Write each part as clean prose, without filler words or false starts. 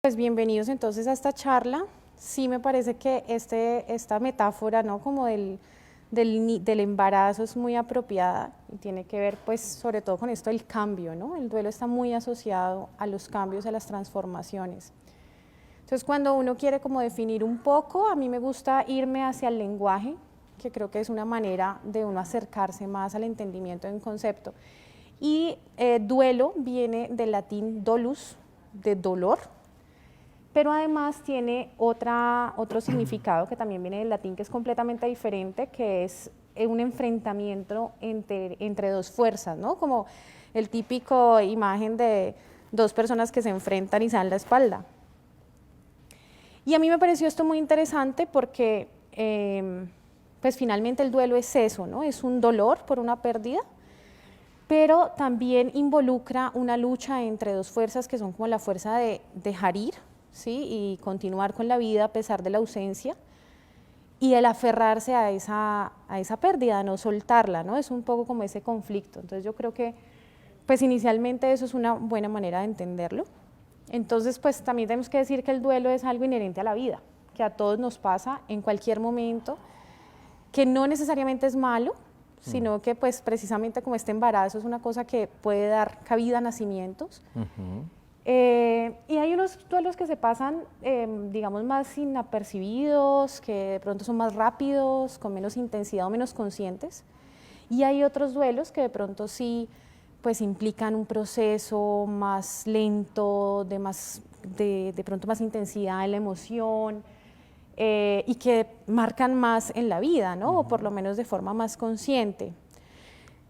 Pues bienvenidos entonces a esta charla. Sí me parece que esta metáfora, ¿no? Como del embarazo es muy apropiada y tiene que ver pues sobre todo con esto del cambio, ¿no? El duelo está muy asociado a los cambios, a las transformaciones. Entonces cuando uno quiere como definir un poco, a mí me gusta irme hacia el lenguaje, que creo que es una manera de uno acercarse más al entendimiento de un concepto. Y duelo viene del latín dolus, de dolor, pero además tiene otro significado que también viene del latín, que es completamente diferente, que es un enfrentamiento entre dos fuerzas, ¿no? Como el típico imagen de dos personas que se enfrentan y se dan la espalda. Y a mí me pareció esto muy interesante porque pues finalmente el duelo es eso, ¿no? Es un dolor por una pérdida, pero también involucra una lucha entre dos fuerzas que son como la fuerza de dejar ir, ¿sí? Y continuar con la vida a pesar de la ausencia, y el aferrarse a esa pérdida, no soltarla, ¿no? Es un poco como ese conflicto. Entonces yo creo que pues inicialmente eso es una buena manera de entenderlo. Entonces pues también tenemos que decir que el duelo es algo inherente a la vida, que a todos nos pasa en cualquier momento, que no necesariamente es malo, sino que pues precisamente como este embarazo es una cosa que puede dar cabida a nacimientos. Y hay unos duelos que se pasan, digamos, más inapercibidos, que de pronto son más rápidos, con menos intensidad o menos conscientes. Y hay otros duelos que de pronto sí, pues implican un proceso más lento, de pronto más intensidad en la emoción, y que marcan más en la vida, ¿no? O por lo menos de forma más consciente.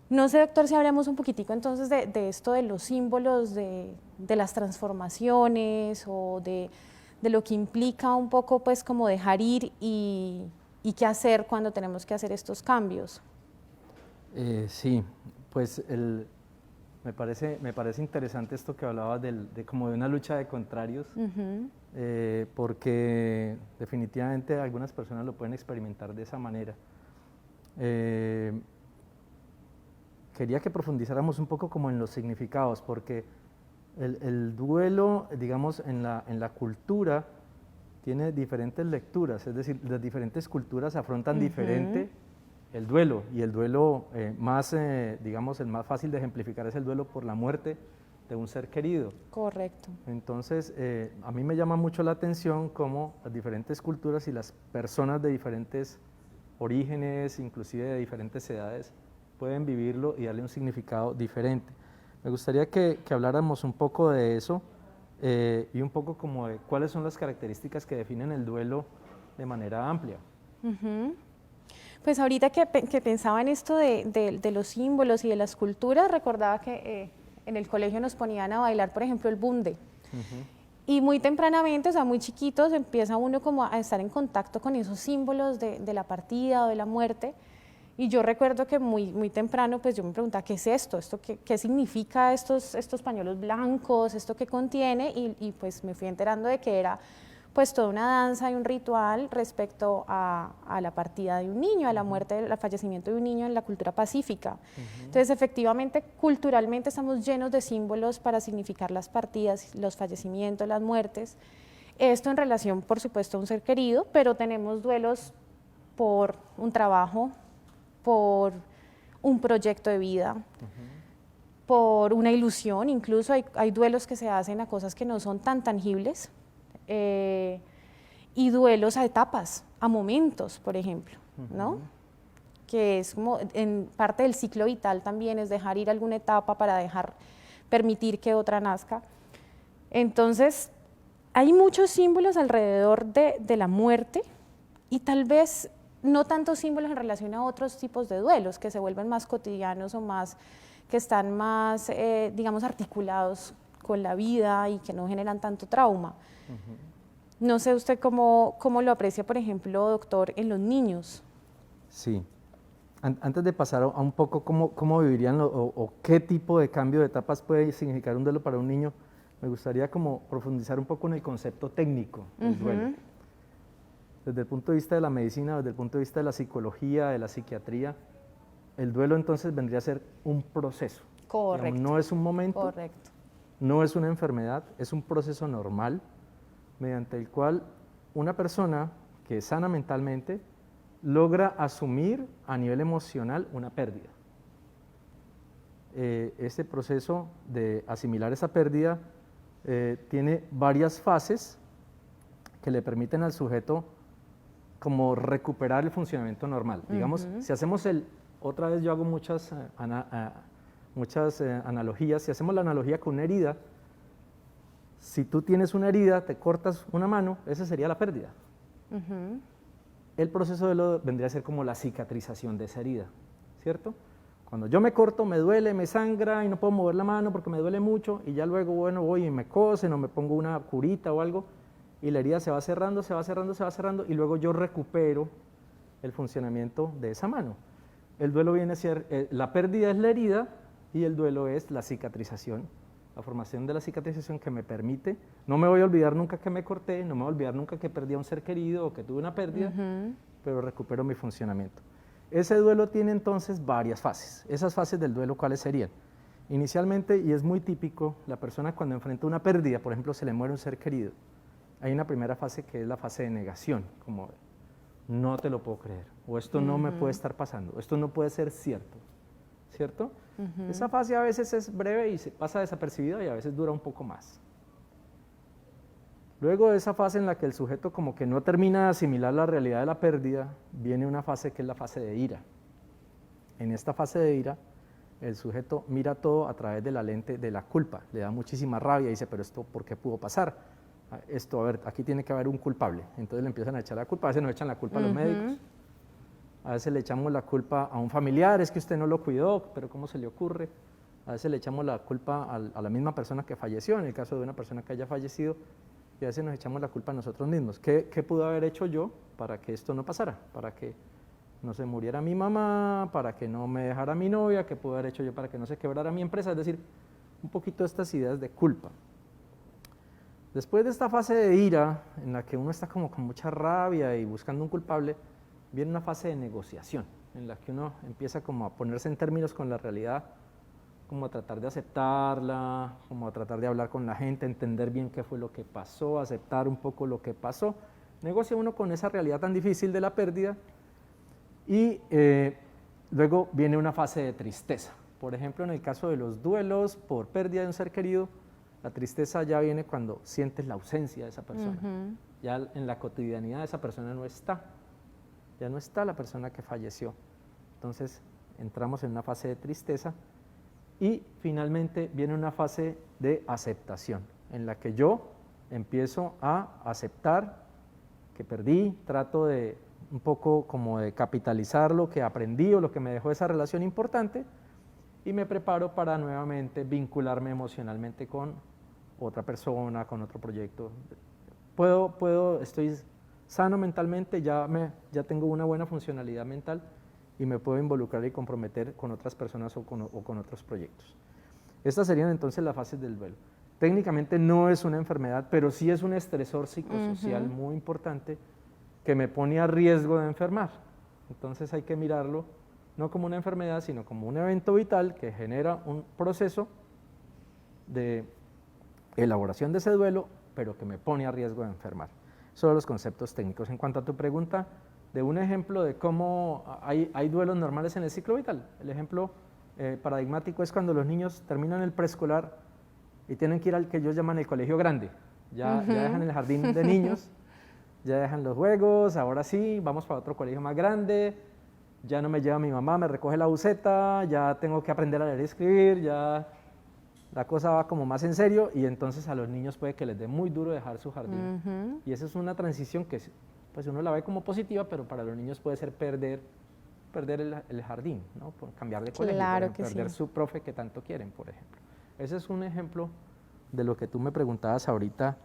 No sé, doctor, si hablamos un poquitico entonces de esto de los símbolos, de las transformaciones o de lo que implica un poco pues como dejar ir y qué hacer cuando tenemos que hacer estos cambios. Sí, pues me parece interesante esto que hablabas de como de una lucha de contrarios, porque definitivamente algunas personas lo pueden experimentar de esa manera. Quería que profundizáramos un poco como en los significados, porque el duelo, digamos, en la cultura tiene diferentes lecturas, es decir, las diferentes culturas afrontan diferente el duelo, y el duelo digamos, el más fácil de ejemplificar es el duelo por la muerte de un ser querido. Correcto. Entonces, a mí me llama mucho la atención cómo las diferentes culturas y las personas de diferentes orígenes, inclusive de diferentes edades, pueden vivirlo y darle un significado diferente. Me gustaría que habláramos un poco de eso y un poco como de cuáles son las características que definen el duelo de manera amplia. Pues ahorita que pensaba en esto de los símbolos y de las culturas, recordaba que en el colegio nos ponían a bailar, por ejemplo, el bunde. Y muy tempranamente, o sea, muy chiquitos, empieza uno como a estar en contacto con esos símbolos de la partida o de la muerte. Y yo recuerdo que muy temprano, pues yo me preguntaba, ¿qué es esto? ¿Qué significa estos pañuelos blancos? ¿Esto qué contiene? Y pues me fui enterando de que era pues toda una danza y un ritual respecto a la partida de un niño, a la muerte, al fallecimiento de un niño en la cultura pacífica. Entonces, efectivamente, culturalmente estamos llenos de símbolos para significar las partidas, los fallecimientos, las muertes. Esto en relación, por supuesto, a un ser querido, pero tenemos duelos por un trabajo, por un proyecto de vida, por una ilusión. Incluso hay duelos que se hacen a cosas que no son tan tangibles, y duelos a etapas, a momentos, por ejemplo, ¿no? Que es como en parte del ciclo vital también, es dejar ir alguna etapa para permitir que otra nazca. Entonces, hay muchos símbolos alrededor de la muerte, y tal vez no tantos símbolos en relación a otros tipos de duelos que se vuelven más cotidianos o que están más, digamos, articulados con la vida y que no generan tanto trauma. No sé usted cómo lo aprecia, por ejemplo, doctor, en los niños. Sí. Antes de pasar a un poco cómo vivirían o qué tipo de cambio de etapas puede significar un duelo para un niño, me gustaría como profundizar un poco en el concepto técnico del duelo. Desde el punto de vista de la medicina, desde el punto de vista de la psicología, de la psiquiatría, el duelo entonces vendría a ser un proceso. Correcto. Digamos, no es un momento, correcto. no es una enfermedad, es un proceso normal mediante el cual una persona que es sana mentalmente logra asumir a nivel emocional una pérdida. Este proceso de asimilar esa pérdida tiene varias fases que le permiten al sujeto como recuperar el funcionamiento normal. Digamos, si hacemos otra vez yo hago muchas analogías, si hacemos la analogía con una herida, si tú tienes una herida, te cortas una mano, esa sería la pérdida. El proceso de lo vendría a ser como la cicatrización de esa herida, ¿cierto? Cuando yo me corto, me duele, me sangra y no puedo mover la mano porque me duele mucho y ya luego, bueno, voy y me cosen o me pongo una curita o algo y la herida se va cerrando, se va cerrando, se va cerrando y luego yo recupero el funcionamiento de esa mano. El duelo viene a ser, la pérdida es la herida y el duelo es la cicatrización, la formación de la cicatrización que me permite, no me voy a olvidar nunca que me corté, no me voy a olvidar nunca que perdí a un ser querido o que tuve una pérdida, pero recupero mi funcionamiento. Ese duelo tiene entonces varias fases. Esas fases del duelo, ¿cuáles serían? Inicialmente, y es muy típico, la persona cuando enfrenta una pérdida, por ejemplo, se le muere un ser querido, hay una primera fase que es la fase de negación, como no te lo puedo creer, o esto no me puede estar pasando, esto no puede ser cierto, ¿cierto? Esa fase a veces es breve y se pasa desapercibida y a veces dura un poco más. Luego de esa fase en la que el sujeto como que no termina de asimilar la realidad de la pérdida, viene una fase que es la fase de ira. En esta fase de ira, el sujeto mira todo a través de la lente de la culpa, le da muchísima rabia y dice, pero esto, ¿por qué pudo pasar? Esto, a ver, aquí tiene que haber un culpable. Entonces le empiezan a echar la culpa, a veces nos echan la culpa a los médicos, a veces le echamos la culpa a un familiar, es que usted no lo cuidó, pero ¿cómo se le ocurre? A veces le echamos la culpa a la misma persona que falleció, en el caso de una persona que haya fallecido, y a veces nos echamos la culpa a nosotros mismos. ¿Qué pudo haber hecho yo para que esto no pasara? Para que no se muriera mi mamá, para que no me dejara mi novia, ¿qué pudo haber hecho yo para que no se quebrara mi empresa? Es decir, un poquito estas ideas de culpa. Después de esta fase de ira, en la que uno está como con mucha rabia y buscando un culpable, viene una fase de negociación, en la que uno empieza como a ponerse en términos con la realidad, como a tratar de aceptarla, como a tratar de hablar con la gente, entender bien qué fue lo que pasó, aceptar un poco lo que pasó. Negocia uno con esa realidad tan difícil de la pérdida y luego viene una fase de tristeza. Por ejemplo, en el caso de los duelos por pérdida de un ser querido, la tristeza ya viene cuando sientes la ausencia de esa persona. Ya en la cotidianidad de esa persona no está. Ya no está la persona que falleció. Entonces entramos en una fase de tristeza y finalmente viene una fase de aceptación, en la que yo empiezo a aceptar que perdí, trato de un poco como de capitalizar lo que aprendí o lo que me dejó esa relación importante y me preparo para nuevamente vincularme emocionalmente con otra persona, con otro proyecto. Estoy sano mentalmente, ya tengo una buena funcionalidad mental y me puedo involucrar y comprometer con otras personas o con otros proyectos. Estas serían entonces las fases del duelo. Técnicamente no es una enfermedad, pero sí es un estresor psicosocial muy importante que me pone a riesgo de enfermar. Entonces hay que mirarlo no como una enfermedad, sino como un evento vital que genera un proceso de elaboración de ese duelo, pero que me pone a riesgo de enfermar. Esos son los conceptos técnicos. En cuanto a tu pregunta, de un ejemplo de cómo hay duelos normales en el ciclo vital. El ejemplo paradigmático es cuando los niños terminan el preescolar y tienen que ir al que ellos llaman el colegio grande. Ya dejan el jardín de niños, ya dejan los juegos, ahora sí, vamos para otro colegio más grande, ya no me lleva mi mamá, me recoge la buseta, ya tengo que aprender a leer y escribir, ya la cosa va como más en serio y entonces a los niños puede que les dé muy duro dejar su jardín. Y esa es una transición que pues uno la ve como positiva, pero para los niños puede ser perder el jardín, ¿no? Por cambiar de colegio, Claro que perder sí. su profe que tanto quieren, por ejemplo. Ese es un ejemplo de lo que tú me preguntabas ahorita,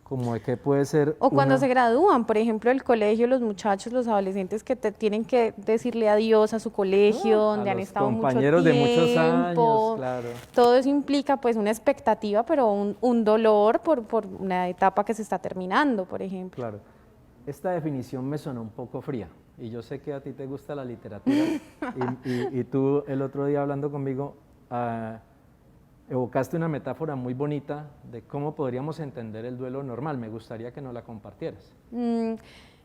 como de qué puede ser O cuando una... se gradúan, por ejemplo, del colegio, los muchachos, los adolescentes que tienen que decirle adiós a su colegio, a donde han los estado mucho compañeros de muchos años, tiempo. claro. Todo eso implica pues una expectativa, pero un dolor por una etapa que se está terminando, por ejemplo. Claro. Esta definición me sonó un poco fría y yo sé que a ti te gusta la literatura y tú el otro día hablando conmigo evocaste una metáfora muy bonita de cómo podríamos entender el duelo normal. Me gustaría que nos la compartieras. Le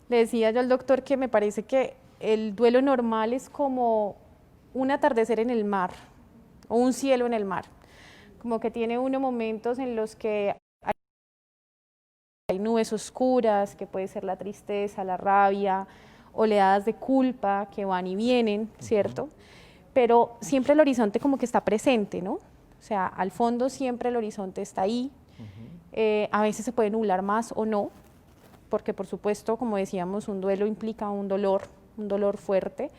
decía yo al doctor que me parece que el duelo normal es como un atardecer en el mar o un cielo en el mar. Como que tiene uno momentos en los que hay nubes oscuras, que puede ser la tristeza, la rabia, oleadas de culpa que van y vienen, ¿cierto? Pero siempre el horizonte como que está presente, ¿no? O sea, al fondo siempre el horizonte está ahí. A veces se puede nublar más o no, porque por supuesto, como decíamos, un duelo implica un dolor fuerte,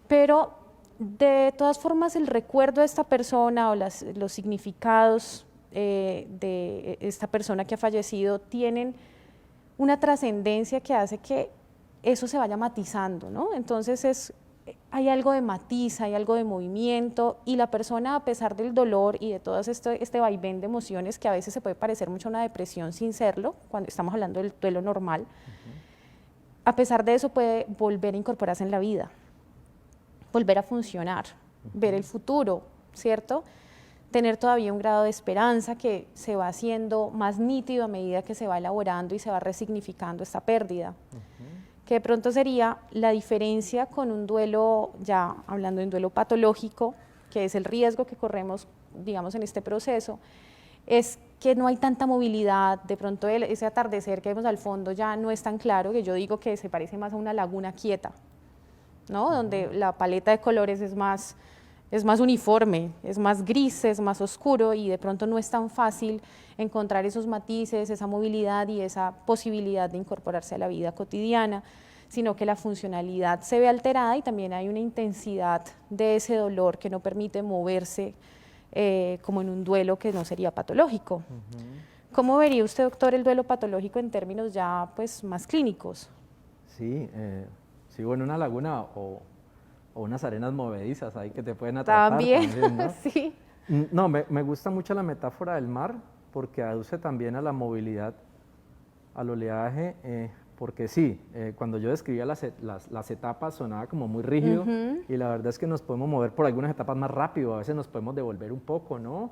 pero de todas formas el recuerdo de esta persona o los significados de esta persona que ha fallecido tienen una trascendencia que hace que eso se vaya matizando, ¿no? Entonces hay algo de matiz, hay algo de movimiento y la persona, a pesar del dolor y de todo este vaivén de emociones que a veces se puede parecer mucho a una depresión sin serlo, cuando estamos hablando del duelo normal, a pesar de eso puede volver a incorporarse en la vida, volver a funcionar, ver el futuro, ¿cierto? Tener todavía un grado de esperanza que se va haciendo más nítido a medida que se va elaborando y se va resignificando esta pérdida. Que de pronto sería la diferencia con un duelo, ya hablando de un duelo patológico, que es el riesgo que corremos, digamos, en este proceso, es que no hay tanta movilidad, de pronto ese atardecer que vemos al fondo ya no es tan claro, que yo digo que se parece más a una laguna quieta, ¿no? Donde la paleta de colores es más uniforme, es más gris, es más oscuro y de pronto no es tan fácil encontrar esos matices, esa movilidad y esa posibilidad de incorporarse a la vida cotidiana, sino que la funcionalidad se ve alterada y también hay una intensidad de ese dolor que no permite moverse como en un duelo que no sería patológico. ¿Cómo vería usted, doctor, el duelo patológico en términos ya pues, más clínicos? Sí, sigo en una laguna o unas arenas movedizas ahí que te pueden atrapar. También, ¿no? Sí. No, me gusta mucho la metáfora del mar porque aduce también a la movilidad, al oleaje, porque sí, cuando yo describía las etapas sonaba como muy rígido y la verdad es que nos podemos mover por algunas etapas más rápido, a veces nos podemos devolver un poco, ¿no?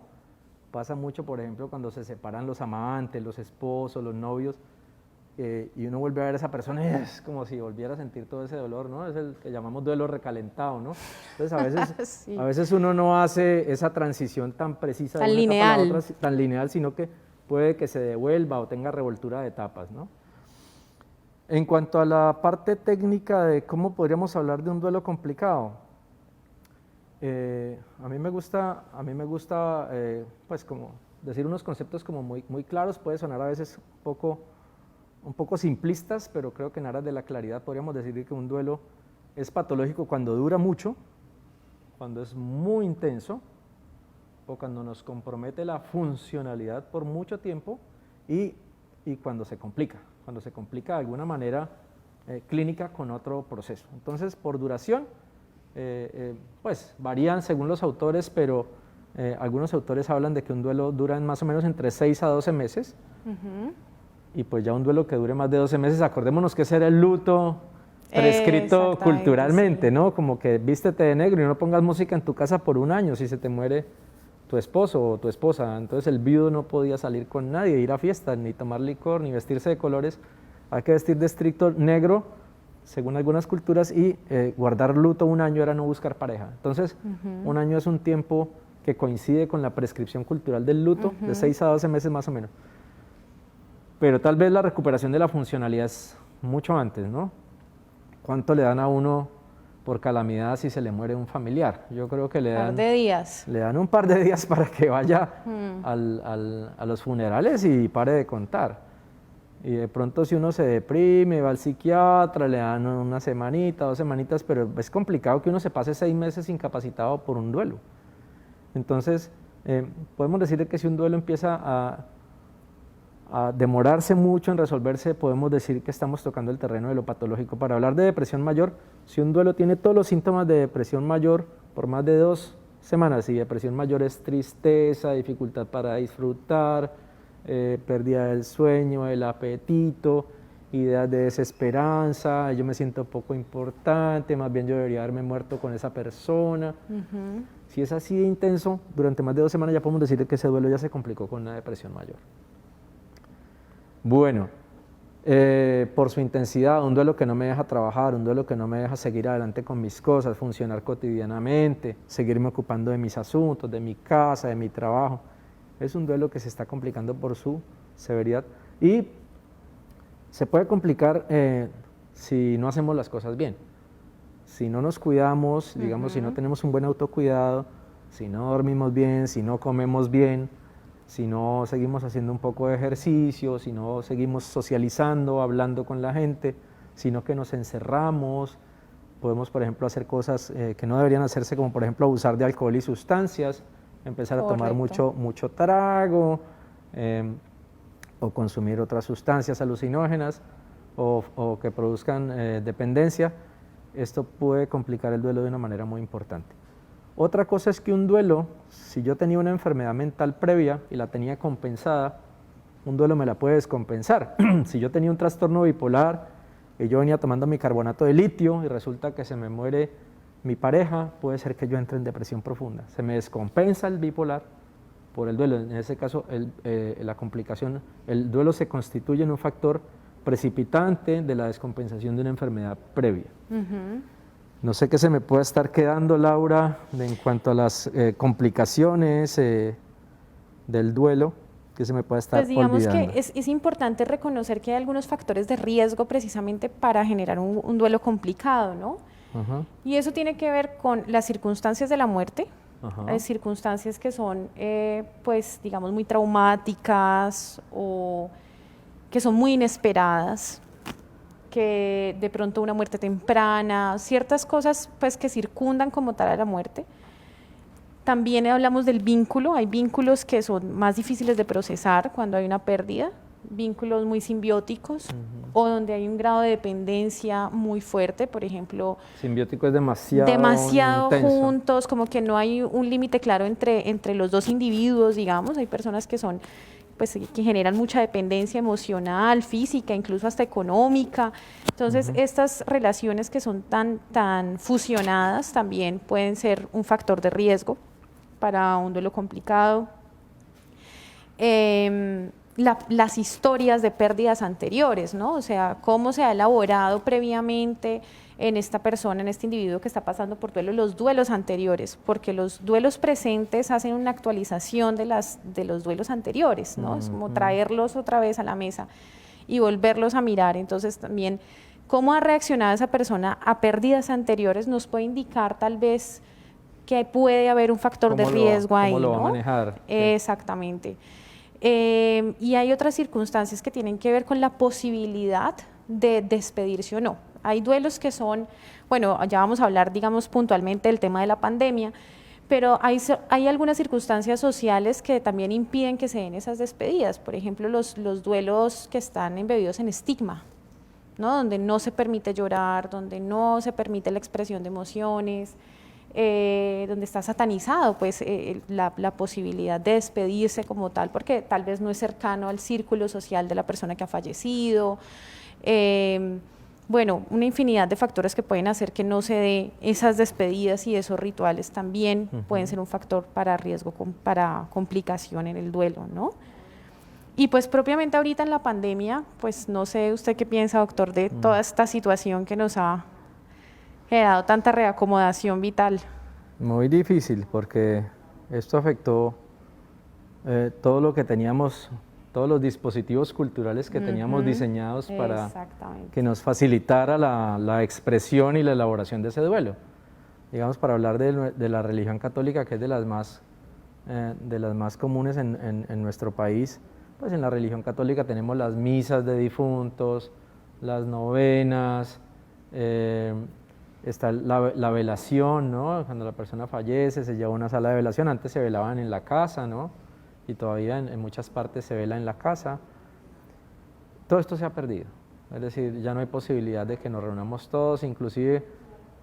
Pasa mucho, por ejemplo, cuando se separan los amantes, los esposos, los novios, y uno vuelve a ver a esa persona y es como si volviera a sentir todo ese dolor, ¿no? Es el que llamamos duelo recalentado, ¿no? Entonces a veces, sí. A veces uno no hace esa transición tan precisa tan de una lineal. etapa a la otra, tan lineal, sino que puede que se devuelva o tenga revoltura de etapas, ¿no? En cuanto a la parte técnica de cómo podríamos hablar de un duelo complicado, a mí me gusta pues como decir unos conceptos como muy claros, puede sonar a veces un poco simplistas, pero creo que en aras de la claridad podríamos decir que un duelo es patológico cuando dura mucho, cuando es muy intenso, o cuando nos compromete la funcionalidad por mucho tiempo y cuando se complica de alguna manera clínica con otro proceso. Entonces, por duración, pues varían según los autores, pero algunos autores hablan de que un duelo dura más o menos entre 6 a 12 meses, y pues ya un duelo que dure más de 12 meses, acordémonos que ese era el luto prescrito culturalmente, sí. ¿No? Como que vístete de negro y no pongas música en tu casa por un año si se te muere tu esposo o tu esposa. Entonces el viudo no podía salir con nadie, ir a fiestas, ni tomar licor, ni vestirse de colores. Hay que vestir de estricto negro, según algunas culturas, y guardar luto un año era no buscar pareja. Entonces, un año es un tiempo que coincide con la prescripción cultural del luto, de 6 a 12 meses más o menos. Pero tal vez la recuperación de la funcionalidad es mucho antes, ¿no? ¿Cuánto le dan a uno por calamidad si se le muere un familiar? Yo creo que le dan... Un par de días. Le dan un par de días para que vaya a los funerales y pare de contar. Y de pronto si uno se deprime, va al psiquiatra, le dan una semanita, 2 semanitas, pero es complicado que uno se pase 6 meses incapacitado por un duelo. Entonces, podemos decir que si un duelo empieza a demorarse mucho en resolverse, podemos decir que estamos tocando el terreno de lo patológico. Para hablar de depresión mayor, si un duelo tiene todos los síntomas de depresión mayor por más de 2 semanas, y depresión mayor es tristeza, dificultad para disfrutar, pérdida del sueño, el apetito, ideas de desesperanza, yo me siento poco importante, más bien yo debería haberme muerto con esa persona. Si es así de intenso, durante más de 2 semanas ya podemos decir que ese duelo ya se complicó con una depresión mayor. Bueno, por su intensidad, un duelo que no me deja trabajar, un duelo que no me deja seguir adelante con mis cosas, funcionar cotidianamente, seguirme ocupando de mis asuntos, de mi casa, de mi trabajo. Es un duelo que se está complicando por su severidad y se puede complicar si no hacemos las cosas bien. Si no nos cuidamos, digamos, si no tenemos un buen autocuidado, si no dormimos bien, si no comemos bien, si no seguimos haciendo un poco de ejercicio, si no seguimos socializando, hablando con la gente, sino que nos encerramos, podemos, por ejemplo, hacer cosas que no deberían hacerse, como por ejemplo abusar de alcohol y sustancias, empezar a tomar mucho trago, o consumir otras sustancias alucinógenas, o que produzcan dependencia. Esto puede complicar el duelo de una manera muy importante. Otra cosa es que un duelo, si yo tenía una enfermedad mental previa y la tenía compensada, un duelo me la puede descompensar. Si yo tenía un trastorno bipolar y yo venía tomando mi carbonato de litio y resulta que se me muere mi pareja, puede ser que yo entre en depresión profunda. Se me descompensa el bipolar por el duelo. En ese caso, la complicación, el duelo se constituye en un factor precipitante de la descompensación de una enfermedad previa. No sé qué se me puede estar quedando, Laura, en cuanto a las complicaciones del duelo, que se me puede estar olvidando. Pues digamos que es importante reconocer que hay algunos factores de riesgo precisamente para generar un duelo complicado, ¿no? Y eso tiene que ver con las circunstancias de la muerte. Hay circunstancias que son, pues, digamos, muy traumáticas o que son muy inesperadas, que de pronto una muerte temprana, ciertas cosas pues que circundan como tal a la muerte. También hablamos del vínculo, hay vínculos que son más difíciles de procesar cuando hay una pérdida, vínculos muy simbióticos o donde hay un grado de dependencia muy fuerte, por ejemplo. Simbiótico es demasiado intenso. Juntos, como que no hay un límite claro entre los dos individuos, digamos. Hay personas que son, pues, que generan mucha dependencia emocional, física, incluso hasta económica. Entonces, estas relaciones que son tan fusionadas también pueden ser un factor de riesgo para un duelo complicado. Las historias de pérdidas anteriores, ¿no? O sea, cómo se ha elaborado previamente en esta persona, en este individuo que está pasando por duelo, los duelos anteriores, porque los duelos presentes hacen una actualización de los duelos anteriores, ¿no? Es como traerlos otra vez a la mesa y volverlos a mirar. Entonces también cómo ha reaccionado esa persona a pérdidas anteriores nos puede indicar tal vez que puede haber un factor de riesgo ahí, ¿no? ¿Cómo lo va a manejar? Exactamente. Y hay otras circunstancias que tienen que ver con la posibilidad de despedirse o no. Hay duelos que son, bueno, ya vamos a hablar, digamos, puntualmente del tema de la pandemia, pero hay algunas circunstancias sociales que también impiden que se den esas despedidas. Por ejemplo, los duelos que están embebidos en estigma, ¿no? Donde no se permite llorar, donde no se permite la expresión de emociones, donde está satanizado pues la posibilidad de despedirse como tal, porque tal vez no es cercano al círculo social de la persona que ha fallecido. Bueno, una infinidad de factores que pueden hacer que no se dé esas despedidas, y esos rituales también pueden ser un factor para riesgo, para complicación en el duelo, ¿no? Y pues propiamente ahorita en la pandemia, pues no sé usted qué piensa, doctor, de toda esta situación que nos ha generado tanta reacomodación vital. Muy difícil, porque esto afectó todo lo que teníamos, todos los dispositivos culturales que teníamos diseñados para que nos facilitara la expresión y la elaboración de ese duelo. Digamos, para hablar de la religión católica, que es de las más comunes en nuestro país, pues en la religión católica tenemos las misas de difuntos, las novenas, está la velación, ¿no? Cuando la persona fallece se lleva a una sala de velación. Antes se velaban en la casa, ¿no? Y todavía en muchas partes se vela en la casa. Todo esto se ha perdido, es decir, ya no hay posibilidad de que nos reunamos todos. Inclusive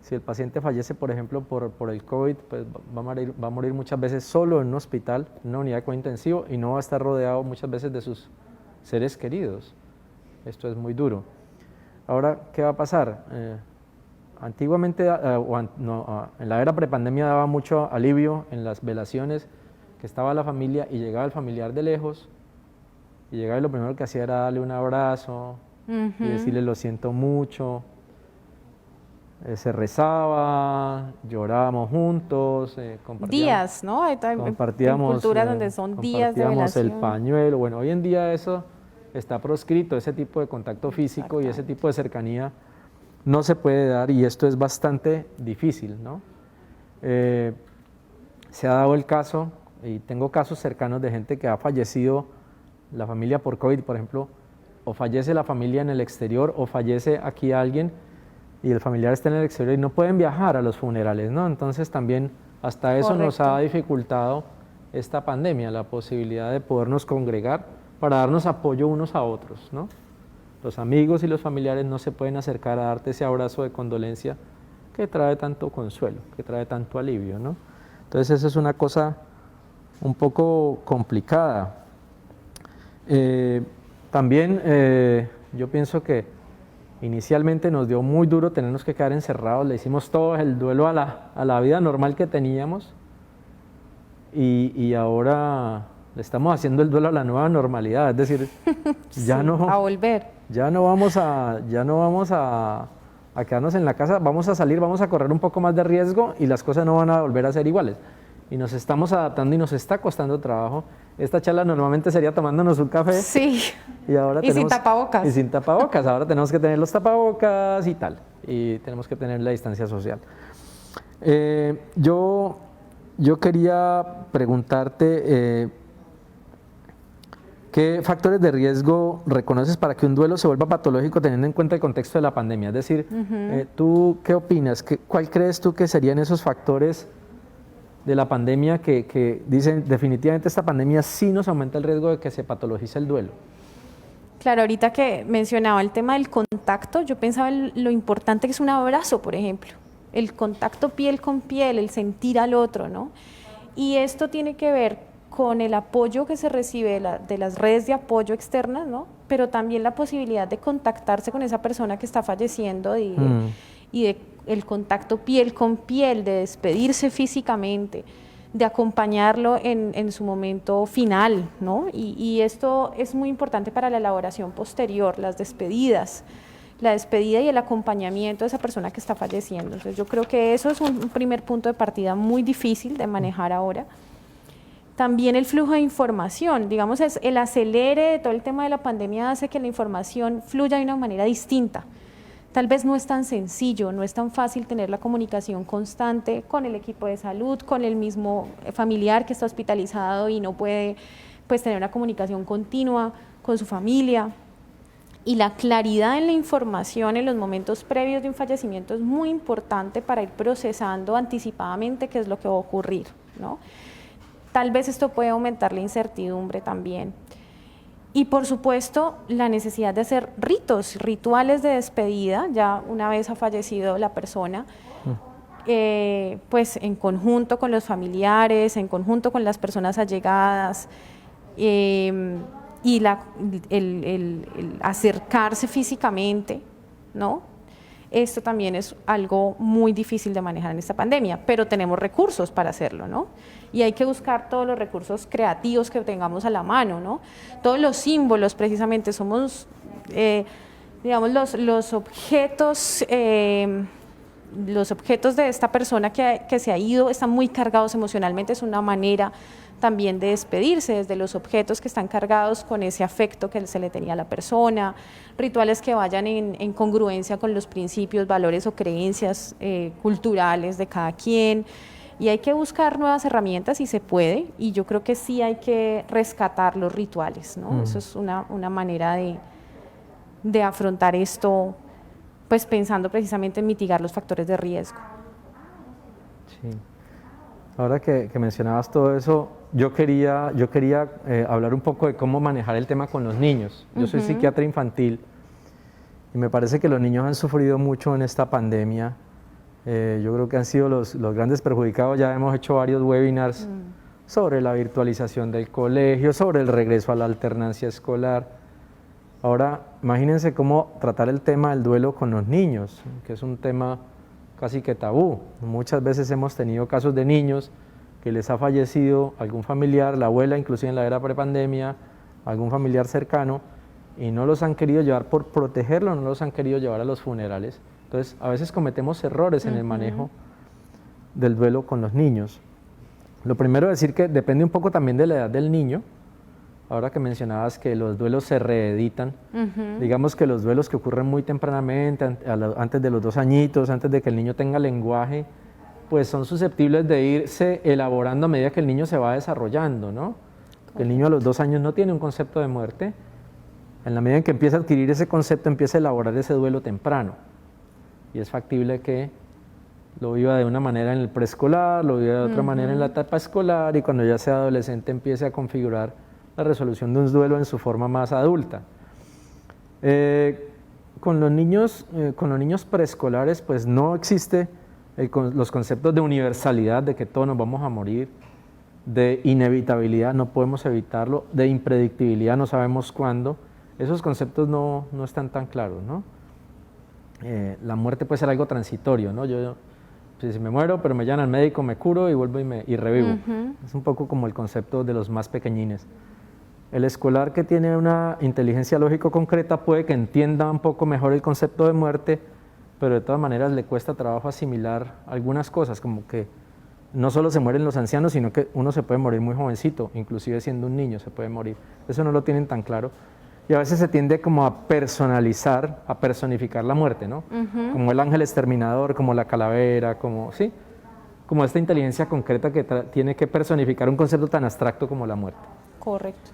si el paciente fallece, por ejemplo, por el COVID, pues va a morir muchas veces solo en un hospital, en una unidad de cuidado intensivo, y no va a estar rodeado muchas veces de sus seres queridos. Esto es muy duro. Ahora, ¿qué va a pasar? antiguamente, en la era prepandemia daba mucho alivio en las velaciones, que estaba la familia y llegaba el familiar de lejos, y llegaba y lo primero que hacía era darle un abrazo y decirle lo siento mucho. Se rezaba, llorábamos juntos, compartíamos días, ¿no? Hay compartíamos, culturas donde son días de compartíamos el velación. pañuelo. Bueno, hoy en día eso está proscrito, ese tipo de contacto físico y ese tipo de cercanía no se puede dar, y esto es bastante difícil, ¿no? Se ha dado el caso, y tengo casos cercanos de gente que ha fallecido la familia por COVID, por ejemplo, o fallece la familia en el exterior o fallece aquí alguien y el familiar está en el exterior y no pueden viajar a los funerales, ¿no? Entonces también hasta eso nos ha dificultado esta pandemia, la posibilidad de podernos congregar para darnos apoyo unos a otros, ¿no? Los amigos y los familiares no se pueden acercar a darte ese abrazo de condolencia que trae tanto consuelo, que trae tanto alivio, ¿no? Entonces eso es una cosa un poco complicada. También yo pienso que inicialmente nos dio muy duro tenernos que quedar encerrados, le hicimos todo el duelo a la vida normal que teníamos, y ahora le estamos haciendo el duelo a la nueva normalidad, es decir, ya sí, no... a volver. Ya no vamos a quedarnos en la casa, vamos a salir, vamos a correr un poco más de riesgo y las cosas no van a volver a ser iguales. Y nos estamos adaptando y nos está costando trabajo. Esta charla normalmente sería tomándonos un café. Sí, y ahora sin tapabocas. Y sin tapabocas, ahora tenemos que tener los tapabocas y tal. Y tenemos que tener la distancia social. Yo quería preguntarte... ¿qué factores de riesgo reconoces para que un duelo se vuelva patológico teniendo en cuenta el contexto de la pandemia? Es decir, ¿tú qué opinas? ¿Cuál crees tú que serían esos factores de la pandemia que dicen definitivamente esta pandemia sí nos aumenta el riesgo de que se patologice el duelo? Claro, ahorita que mencionaba el tema del contacto, yo pensaba en lo importante que es un abrazo, por ejemplo. El contacto piel con piel, el sentir al otro, ¿no? Y esto tiene que ver con el apoyo que se recibe de las redes de apoyo externas, ¿no? Pero también la posibilidad de contactarse con esa persona que está falleciendo y de el contacto piel con piel, de despedirse físicamente, de acompañarlo en su momento final, ¿no? Y esto es muy importante para la elaboración posterior, las despedidas, la despedida y el acompañamiento de esa persona que está falleciendo. Entonces yo creo que eso es un primer punto de partida muy difícil de manejar ahora. También el flujo de información, digamos, el acelere de todo el tema de la pandemia hace que la información fluya de una manera distinta. Tal vez no es tan sencillo, no es tan fácil tener la comunicación constante con el equipo de salud, con el mismo familiar que está hospitalizado y no puede pues, tener una comunicación continua con su familia. Y la claridad en la información en los momentos previos de un fallecimiento es muy importante para ir procesando anticipadamente qué es lo que va a ocurrir, ¿no? Tal vez esto puede aumentar la incertidumbre también. Y por supuesto, la necesidad de hacer rituales de despedida, ya una vez ha fallecido la persona, pues en conjunto con los familiares, en conjunto con las personas allegadas, y el acercarse físicamente, ¿no? Esto también es algo muy difícil de manejar en esta pandemia, pero tenemos recursos para hacerlo, ¿no? Y hay que buscar todos los recursos creativos que tengamos a la mano, ¿no? Todos los símbolos, precisamente, somos, digamos, los objetos de esta persona que se ha ido están muy cargados emocionalmente, es una manera también de despedirse, desde los objetos que están cargados con ese afecto que se le tenía a la persona, rituales que vayan en congruencia con los principios, valores o creencias culturales de cada quien, y hay que buscar nuevas herramientas si se puede, y yo creo que sí hay que rescatar los rituales, ¿no? Eso es una manera de afrontar esto, pues pensando precisamente en mitigar los factores de riesgo. Sí. Ahora que mencionabas todo eso, yo quería hablar un poco de cómo manejar el tema con los niños. Yo soy psiquiatra infantil y me parece que los niños han sufrido mucho en esta pandemia. Yo creo que han sido los grandes perjudicados. Ya hemos hecho varios webinars sobre la virtualización del colegio, sobre el regreso a la alternancia escolar. Ahora, imagínense cómo tratar el tema del duelo con los niños, que es un tema casi que tabú. Muchas veces hemos tenido casos de niños que les ha fallecido algún familiar, la abuela inclusive en la era prepandemia, algún familiar cercano, y no los han querido llevar por protegerlo, no los han querido llevar a los funerales. Entonces, a veces cometemos errores en el manejo del duelo con los niños. Lo primero es decir que depende un poco también de la edad del niño. Ahora que mencionabas que los duelos se reeditan, digamos que los duelos que ocurren muy tempranamente, antes de los 2 añitos, antes de que el niño tenga lenguaje, pues son susceptibles de irse elaborando a medida que el niño se va desarrollando, ¿no? El niño a los 2 años no tiene un concepto de muerte. En la medida en que empieza a adquirir ese concepto, empieza a elaborar ese duelo temprano. Y es factible que lo viva de una manera en el preescolar, lo viva de otra manera en la etapa escolar, y cuando ya sea adolescente empiece a configurar la resolución de un duelo en su forma más adulta. Con los niños preescolares, pues no existe los conceptos de universalidad, de que todos nos vamos a morir, de inevitabilidad, no podemos evitarlo, de impredictibilidad, no sabemos cuándo. Esos conceptos no están tan claros, ¿no? La muerte puede ser algo transitorio, ¿no? Yo si me muero, pero me llaman al médico, me curo y vuelvo y revivo. Es un poco como el concepto de los más pequeñines. El escolar que tiene una inteligencia lógico concreta puede que entienda un poco mejor el concepto de muerte, pero de todas maneras le cuesta trabajo asimilar algunas cosas, como que no solo se mueren los ancianos, sino que uno se puede morir muy jovencito, inclusive siendo un niño se puede morir. Eso no lo tienen tan claro. Y a veces se tiende como a personalizar, a personificar la muerte, ¿no? Como el ángel exterminador, como la calavera, como esta inteligencia concreta que tiene que personificar un concepto tan abstracto como la muerte. Correcto.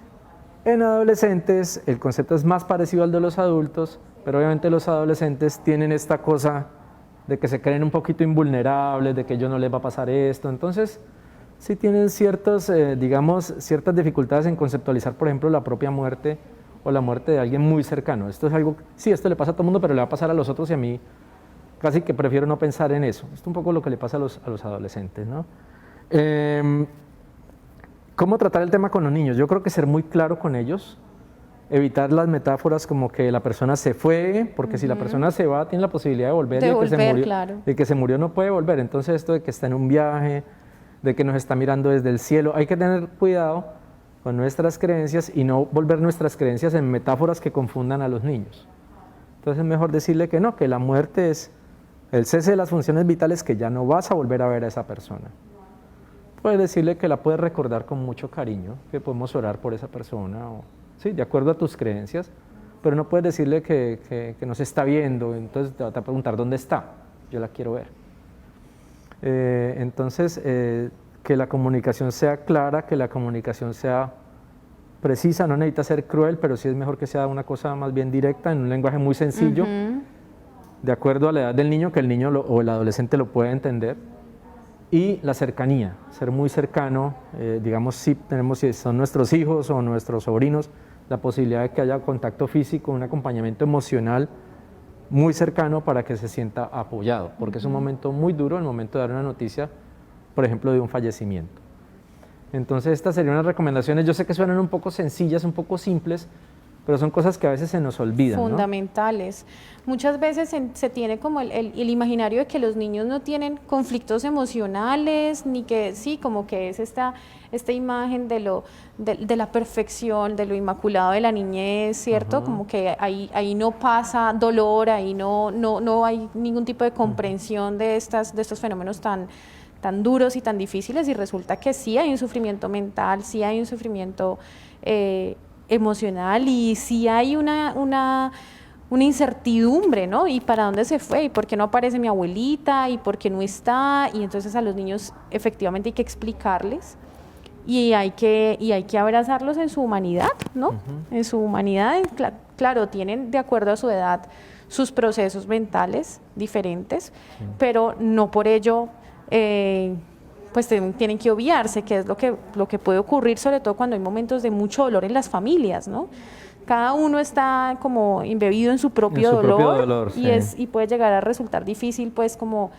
En adolescentes el concepto es más parecido al de los adultos, pero obviamente los adolescentes tienen esta cosa de que se creen un poquito invulnerables, de que a ellos no les va a pasar esto, entonces sí tienen ciertas dificultades en conceptualizar, por ejemplo, la propia muerte o la muerte de alguien muy cercano. Esto es algo, sí, esto le pasa a todo el mundo, pero le va a pasar a los otros y a mí casi que prefiero no pensar en eso. Esto es un poco lo que le pasa a los adolescentes, ¿no? ¿Cómo tratar el tema con los niños? Yo creo que ser muy claro con ellos, evitar las metáforas como que la persona se fue, porque si la persona se va tiene la posibilidad de volver, de que se murió no puede volver. Entonces esto de que está en un viaje, de que nos está mirando desde el cielo, hay que tener cuidado con nuestras creencias y no volver nuestras creencias en metáforas que confundan a los niños. Entonces es mejor decirle que no, que la muerte es el cese de las funciones vitales, que ya no vas a volver a ver a esa persona. Puedes decirle que la puedes recordar con mucho cariño, que podemos orar por esa persona, sí, de acuerdo a tus creencias, pero no puedes decirle que no se está viendo, entonces te va a preguntar dónde está, yo la quiero ver. Entonces, que la comunicación sea clara, que la comunicación sea precisa, no necesita ser cruel, pero sí es mejor que sea una cosa más bien directa, en un lenguaje muy sencillo, de acuerdo a la edad del niño, que el niño o el adolescente lo pueda entender. Y la cercanía, ser muy cercano, digamos, si son nuestros hijos o nuestros sobrinos, la posibilidad de que haya contacto físico, un acompañamiento emocional muy cercano para que se sienta apoyado, porque es un momento muy duro el momento de dar una noticia, por ejemplo, de un fallecimiento. Entonces estas serían unas recomendaciones, yo sé que suenan un poco sencillas, un poco simples, pero son cosas que a veces se nos olvidan, fundamentales. ¿No? Muchas veces se tiene como el imaginario de que los niños no tienen conflictos emocionales, ni que sí, como que es esta imagen de la perfección, de lo inmaculado de la niñez, ¿cierto? Como que ahí no pasa dolor, ahí no hay ningún tipo de comprensión de estos fenómenos tan duros y tan difíciles, y resulta que sí hay un sufrimiento mental, sí hay un sufrimiento emocional, y sí hay una incertidumbre, ¿no? ¿Y para dónde se fue? ¿Y por qué no aparece mi abuelita? ¿Y por qué no está? Y entonces a los niños efectivamente hay que explicarles y hay que abrazarlos en su humanidad, ¿no? En su humanidad, claro, tienen de acuerdo a su edad sus procesos mentales diferentes, pero no por ello pues tienen que obviarse, que es lo que puede ocurrir, sobre todo cuando hay momentos de mucho dolor en las familias, ¿no? Cada uno está como embebido en su propio dolor, y puede llegar a resultar difícil, pues, como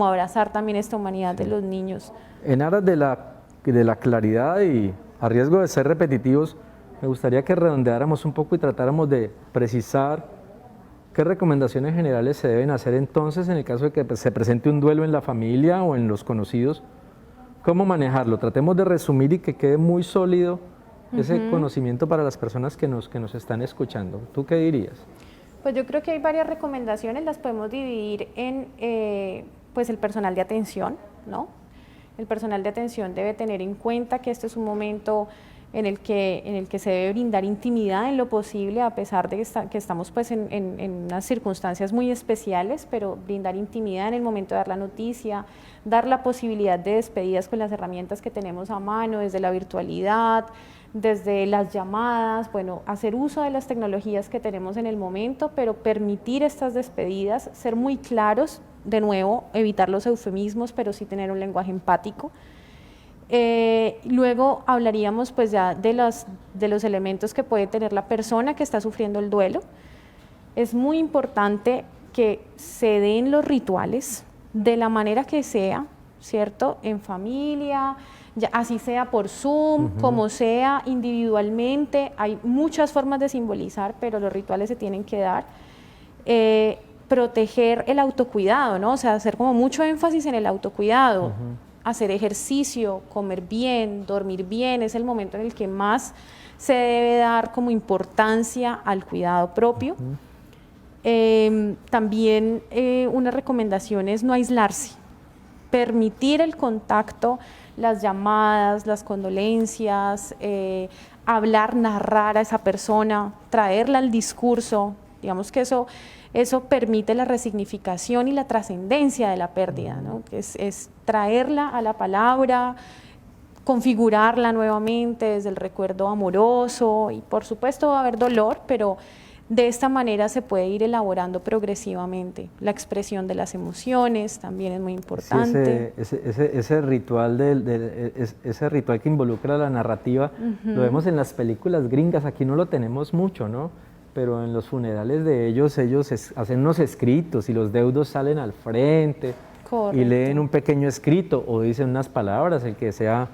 abrazar también esta humanidad de los niños. En aras de la claridad y a riesgo de ser repetitivos, me gustaría que redondeáramos un poco y tratáramos de precisar ¿Qué recomendaciones generales se deben hacer entonces en el caso de que se presente un duelo en la familia o en los conocidos? ¿Cómo manejarlo? Tratemos de resumir y que quede muy sólido ese conocimiento para las personas que nos están escuchando. ¿Tú qué dirías? Pues yo creo que hay varias recomendaciones, las podemos dividir en pues el personal de atención, ¿no? El personal de atención debe tener en cuenta que este es un momento en el que se debe brindar intimidad en lo posible, a pesar de que estamos pues en unas circunstancias muy especiales, pero brindar intimidad en el momento de dar la noticia, dar la posibilidad de despedidas con las herramientas que tenemos a mano, desde la virtualidad, desde las llamadas, bueno, hacer uso de las tecnologías que tenemos en el momento, pero permitir estas despedidas, ser muy claros, de nuevo, evitar los eufemismos, pero sí tener un lenguaje empático. Luego hablaríamos pues ya de los elementos que puede tener la persona que está sufriendo el duelo. Es muy importante que se den los rituales de la manera que sea, ¿cierto? En familia, ya, así sea por Zoom, como sea, individualmente. Hay muchas formas de simbolizar, pero los rituales se tienen que dar. Proteger el autocuidado, ¿no? O sea, hacer como mucho énfasis en el autocuidado. Hacer ejercicio, comer bien, dormir bien, es el momento en el que más se debe dar como importancia al cuidado propio. También una recomendación es no aislarse, permitir el contacto, las llamadas, las condolencias, hablar, narrar a esa persona, traerla al discurso, digamos que eso permite la resignificación y la trascendencia de la pérdida, ¿no? Es traerla a la palabra, configurarla nuevamente desde el recuerdo amoroso y por supuesto va a haber dolor, pero de esta manera se puede ir elaborando progresivamente. La expresión de las emociones también es muy importante. Sí, ese ritual ese ritual que involucra la narrativa, lo vemos en las películas gringas, aquí no lo tenemos mucho, ¿no? Pero en los funerales de ellos hacen unos escritos y los deudos salen al frente. Correcto. Y leen un pequeño escrito o dicen unas palabras, el que sea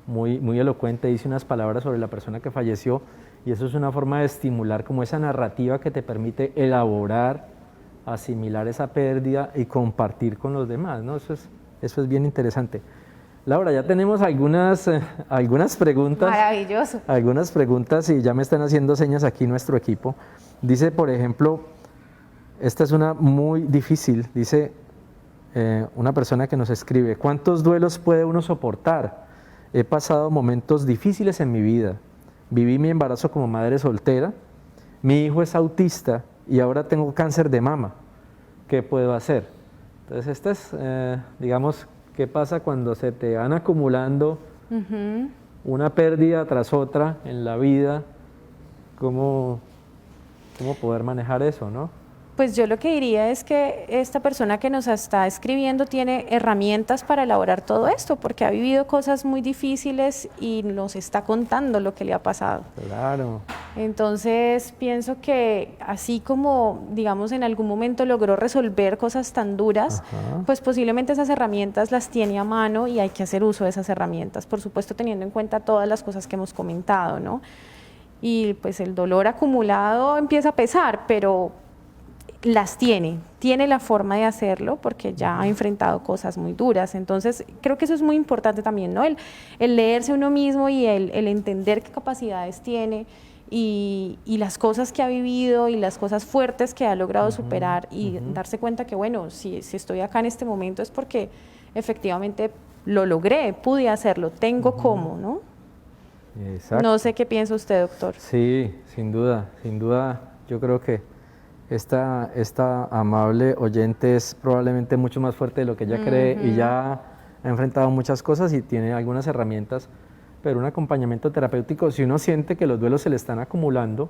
muy, muy elocuente dice unas palabras sobre la persona que falleció, y eso es una forma de estimular como esa narrativa que te permite elaborar, asimilar esa pérdida y compartir con los demás, ¿no? Eso es bien interesante. Laura, ya tenemos algunas preguntas. Maravilloso. Algunas preguntas y ya me están haciendo señas aquí nuestro equipo. Dice, por ejemplo, esta es una muy difícil, dice una persona que nos escribe, ¿cuántos duelos puede uno soportar? He pasado momentos difíciles en mi vida. Viví mi embarazo como madre soltera, mi hijo es autista y ahora tengo cáncer de mama. ¿Qué puedo hacer? Entonces, esta es, digamos, ¿qué pasa cuando se te van acumulando una pérdida tras otra en la vida? ¿Cómo poder manejar eso, no? Pues yo lo que diría es que esta persona que nos está escribiendo tiene herramientas para elaborar todo esto, porque ha vivido cosas muy difíciles y nos está contando lo que le ha pasado. Claro. Entonces pienso que así como, digamos, en algún momento logró resolver cosas tan duras, pues posiblemente esas herramientas las tiene a mano y hay que hacer uso de esas herramientas, por supuesto teniendo en cuenta todas las cosas que hemos comentado, ¿no? Y pues el dolor acumulado empieza a pesar, pero las tiene la forma de hacerlo porque ya ha enfrentado cosas muy duras. Entonces creo que eso es muy importante también, ¿no? El leerse uno mismo y el entender qué capacidades tiene y las cosas que ha vivido y las cosas fuertes que ha logrado superar y darse cuenta que, bueno, si estoy acá en este momento es porque efectivamente lo logré, pude hacerlo, tengo cómo, ¿no? Exacto. No sé qué piensa usted, doctor. Sí, sin duda, yo creo que esta amable oyente es probablemente mucho más fuerte de lo que ella cree y ya ha enfrentado muchas cosas y tiene algunas herramientas, pero un acompañamiento terapéutico, si uno siente que los duelos se le están acumulando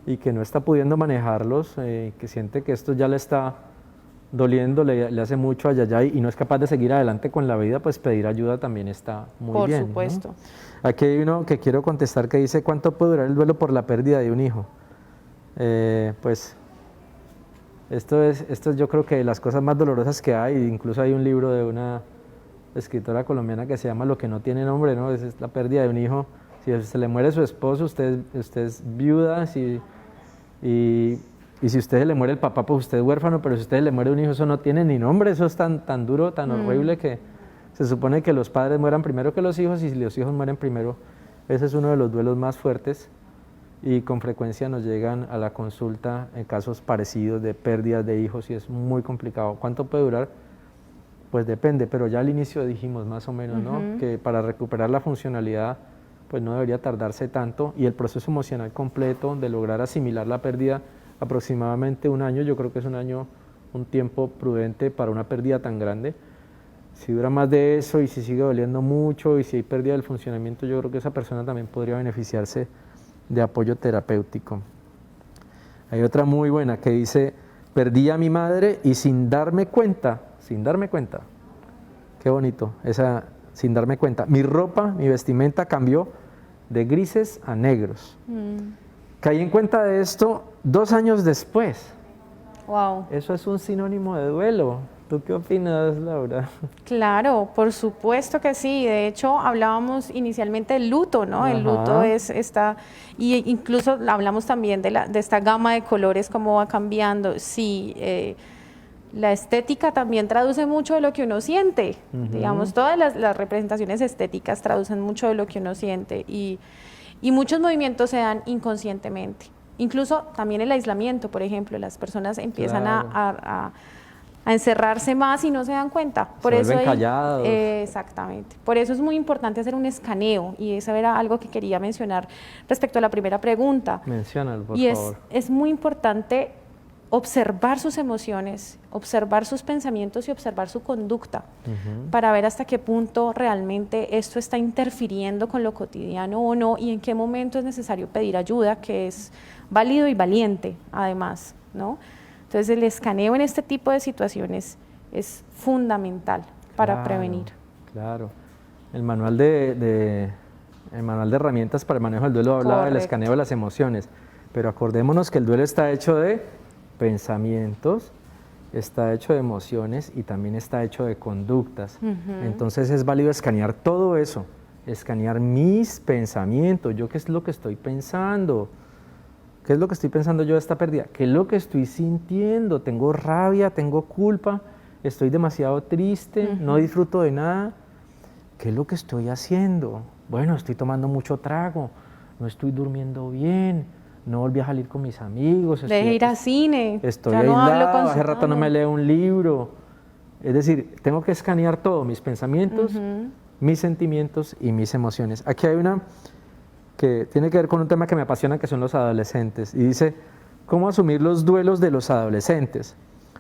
y que no está pudiendo manejarlos, que siente que esto ya le está doliendo, le hace mucho ayayay y no es capaz de seguir adelante con la vida, pues pedir ayuda también está muy bien. Por supuesto. ¿No? Aquí hay uno que quiero contestar que dice, ¿cuánto puede durar el duelo por la pérdida de un hijo? Pues esto es yo creo que de las cosas más dolorosas que hay, incluso hay un libro de una escritora colombiana que se llama Lo que no tiene nombre, ¿no? Es la pérdida de un hijo. Si se le muere su esposo, usted es viuda y Y si a usted le muere el papá, pues usted es huérfano, pero si a usted le muere un hijo, eso no tiene ni nombre, eso es tan duro, tan horrible que se supone que los padres mueran primero que los hijos y si los hijos mueren primero, ese es uno de los duelos más fuertes y con frecuencia nos llegan a la consulta en casos parecidos de pérdidas de hijos y es muy complicado. ¿Cuánto puede durar? Pues depende, pero ya al inicio dijimos más o menos, ¿no? Que para recuperar la funcionalidad pues no debería tardarse tanto y el proceso emocional completo de lograr asimilar la pérdida aproximadamente un año, yo creo que es un tiempo prudente para una pérdida tan grande. Si dura más de eso y si sigue doliendo mucho y si hay pérdida del funcionamiento, yo creo que esa persona también podría beneficiarse de apoyo terapéutico. Hay otra muy buena que dice, perdí a mi madre y sin darme cuenta, qué bonito, esa sin darme cuenta, mi ropa, mi vestimenta cambió de grises a negros. Caí en cuenta de esto 2 años después. Wow. Eso es un sinónimo de duelo. ¿Tú qué opinas, Laura? Claro, por supuesto que sí. De hecho, hablábamos inicialmente del luto, ¿no? Ajá. El luto es y incluso hablamos también de esta gama de colores, cómo va cambiando. Sí, la estética también traduce mucho de lo que uno siente. Digamos, todas las representaciones estéticas traducen mucho de lo que uno siente y muchos movimientos se dan inconscientemente. Incluso también el aislamiento, por ejemplo, las personas empiezan a encerrarse más y no se dan cuenta. Se vuelven callados. Exactamente. Por eso es muy importante hacer un escaneo y eso era algo que quería mencionar respecto a la primera pregunta. Menciónalo, por favor. Es muy importante observar sus emociones, observar sus pensamientos y observar su conducta para ver hasta qué punto realmente esto está interfiriendo con lo cotidiano o no y en qué momento es necesario pedir ayuda, que es válido y valiente además, ¿no? Entonces el escaneo en este tipo de situaciones es fundamental para prevenir. Claro. El manual de herramientas para el manejo del duelo hablaba del escaneo de las emociones, pero acordémonos que el duelo está hecho de pensamientos, está hecho de emociones y también está hecho de conductas. Entonces es válido escanear todo eso, escanear mis pensamientos, yo qué es lo que estoy pensando, qué es lo que estoy pensando yo de esta pérdida, qué es lo que estoy sintiendo, tengo rabia, tengo culpa, estoy demasiado triste, no disfruto de nada, qué es lo que estoy haciendo, bueno, estoy tomando mucho trago, no estoy durmiendo bien, no volví a salir con mis amigos. De ir al cine. Estoy aislado, hace rato no me leo un libro. Es decir, tengo que escanear todo, mis pensamientos, mis sentimientos y mis emociones. Aquí hay una que tiene que ver con un tema que me apasiona, que son los adolescentes. Y dice, ¿cómo asumir los duelos de los adolescentes?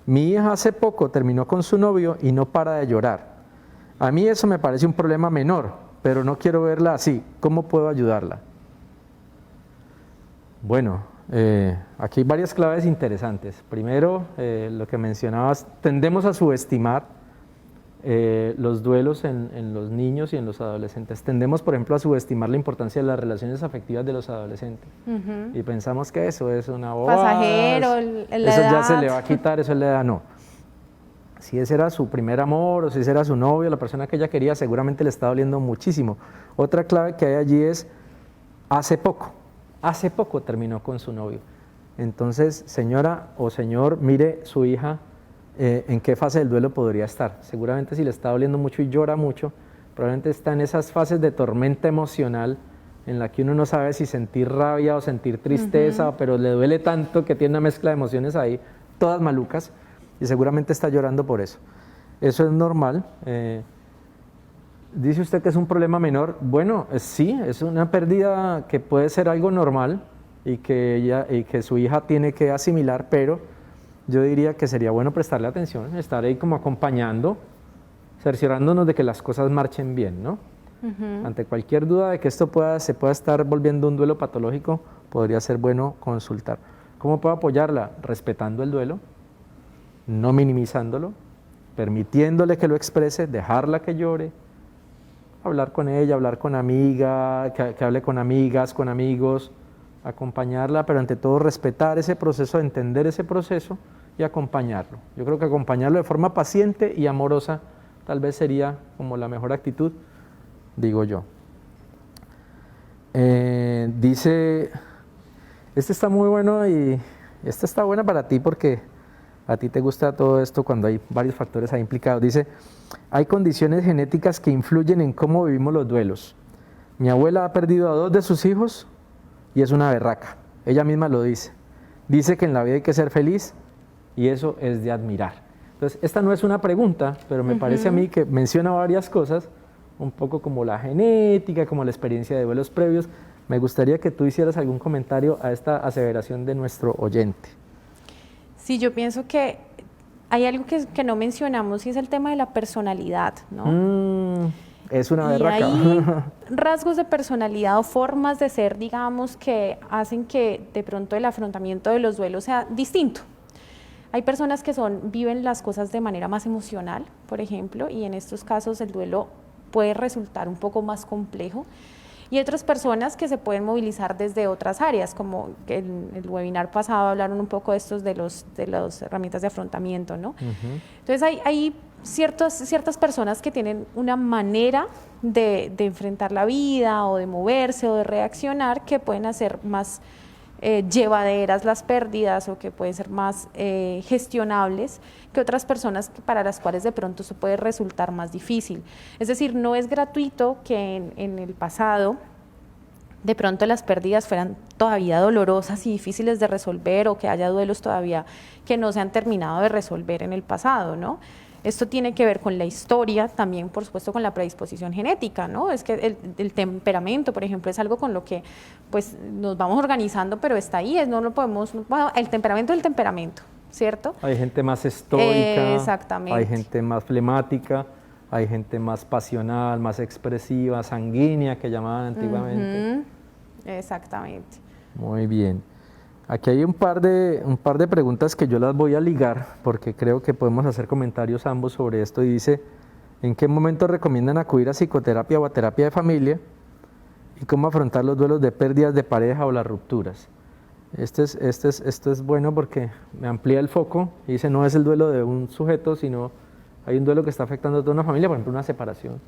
Mi hija hace poco terminó con su novio y no para de llorar. A mí eso me parece un problema menor, pero no quiero verla así. ¿Cómo puedo ayudarla? Bueno, aquí hay varias claves interesantes. Primero, lo que mencionabas, tendemos a subestimar los duelos en los niños y en los adolescentes. Tendemos, por ejemplo, a subestimar la importancia de las relaciones afectivas de los adolescentes. Y pensamos que eso es una bobada. Pasajero, eso ya se le va a quitar, eso le da, no. Si ese era su primer amor o si ese era su novio, la persona que ella quería, seguramente le está doliendo muchísimo. Otra clave que hay allí es, hace poco terminó con su novio. Entonces, señora o señor, mire su hija en qué fase del duelo podría estar. Seguramente si le está doliendo mucho y llora mucho, probablemente está en esas fases de tormenta emocional en la que uno no sabe si sentir rabia o sentir tristeza, pero le duele tanto que tiene una mezcla de emociones ahí, todas malucas, y seguramente está llorando por eso. Eso es normal. Dice usted que es un problema menor. Bueno, sí, es una pérdida que puede ser algo normal y que su hija tiene que asimilar, pero yo diría que sería bueno prestarle atención, estar ahí como acompañando, cerciorándonos de que las cosas marchen bien, ¿no? Ante cualquier duda de que esto se pueda estar volviendo un duelo patológico, podría ser bueno consultar. ¿Cómo puedo apoyarla? Respetando el duelo, no minimizándolo, permitiéndole que lo exprese, dejarla que llore, hablar con ella, hablar con amiga, que hable con amigas, con amigos, acompañarla, pero ante todo respetar ese proceso, entender ese proceso y acompañarlo. Yo creo que acompañarlo de forma paciente y amorosa tal vez sería como la mejor actitud, digo yo. Dice, este está muy bueno y esta está buena para ti porque a ti te gusta todo esto cuando hay varios factores ahí implicados. Dice, hay condiciones genéticas que influyen en cómo vivimos los duelos. Mi abuela ha perdido a 2 de sus hijos y es una berraca. Ella misma lo dice. Dice que en la vida hay que ser feliz y eso es de admirar. Entonces, esta no es una pregunta, pero me parece a mí que menciona varias cosas, un poco como la genética, como la experiencia de duelos previos. Me gustaría que tú hicieras algún comentario a esta aseveración de nuestro oyente. Sí, yo pienso que hay algo que no mencionamos y es el tema de la personalidad, ¿no? Es una berraca. Y hay rasgos de personalidad o formas de ser, digamos, que hacen que de pronto el afrontamiento de los duelos sea distinto. Hay personas que viven las cosas de manera más emocional, por ejemplo, y en estos casos el duelo puede resultar un poco más complejo. Y otras personas que se pueden movilizar desde otras áreas, como en el webinar pasado hablaron un poco de las herramientas de afrontamiento, ¿no? Entonces hay ciertas personas que tienen una manera de enfrentar la vida o de moverse o de reaccionar que pueden hacer más llevaderas las pérdidas o que pueden ser más gestionables que otras personas para las cuales de pronto eso puede resultar más difícil. Es decir, no es gratuito que en el pasado de pronto las pérdidas fueran todavía dolorosas y difíciles de resolver o que haya duelos todavía que no se han terminado de resolver en el pasado, ¿no? Esto tiene que ver con la historia, también por supuesto con la predisposición genética, ¿no? Es que el temperamento, por ejemplo, es algo con lo que pues nos vamos organizando, pero está ahí, no lo podemos, bueno, el temperamento es el temperamento, ¿cierto? Hay gente más estoica, exactamente. Hay gente más flemática, hay gente más pasional, más expresiva, sanguínea, que llamaban antiguamente. Exactamente. Muy bien. Aquí hay un par de preguntas que yo las voy a ligar porque creo que podemos hacer comentarios ambos sobre esto. Y dice, ¿en qué momento recomiendan acudir a psicoterapia o a terapia de familia? ¿Y cómo afrontar los duelos de pérdidas de pareja o las rupturas? Esto es bueno porque me amplía el foco y dice, no es el duelo de un sujeto, sino hay un duelo que está afectando a toda una familia, por ejemplo, una separación.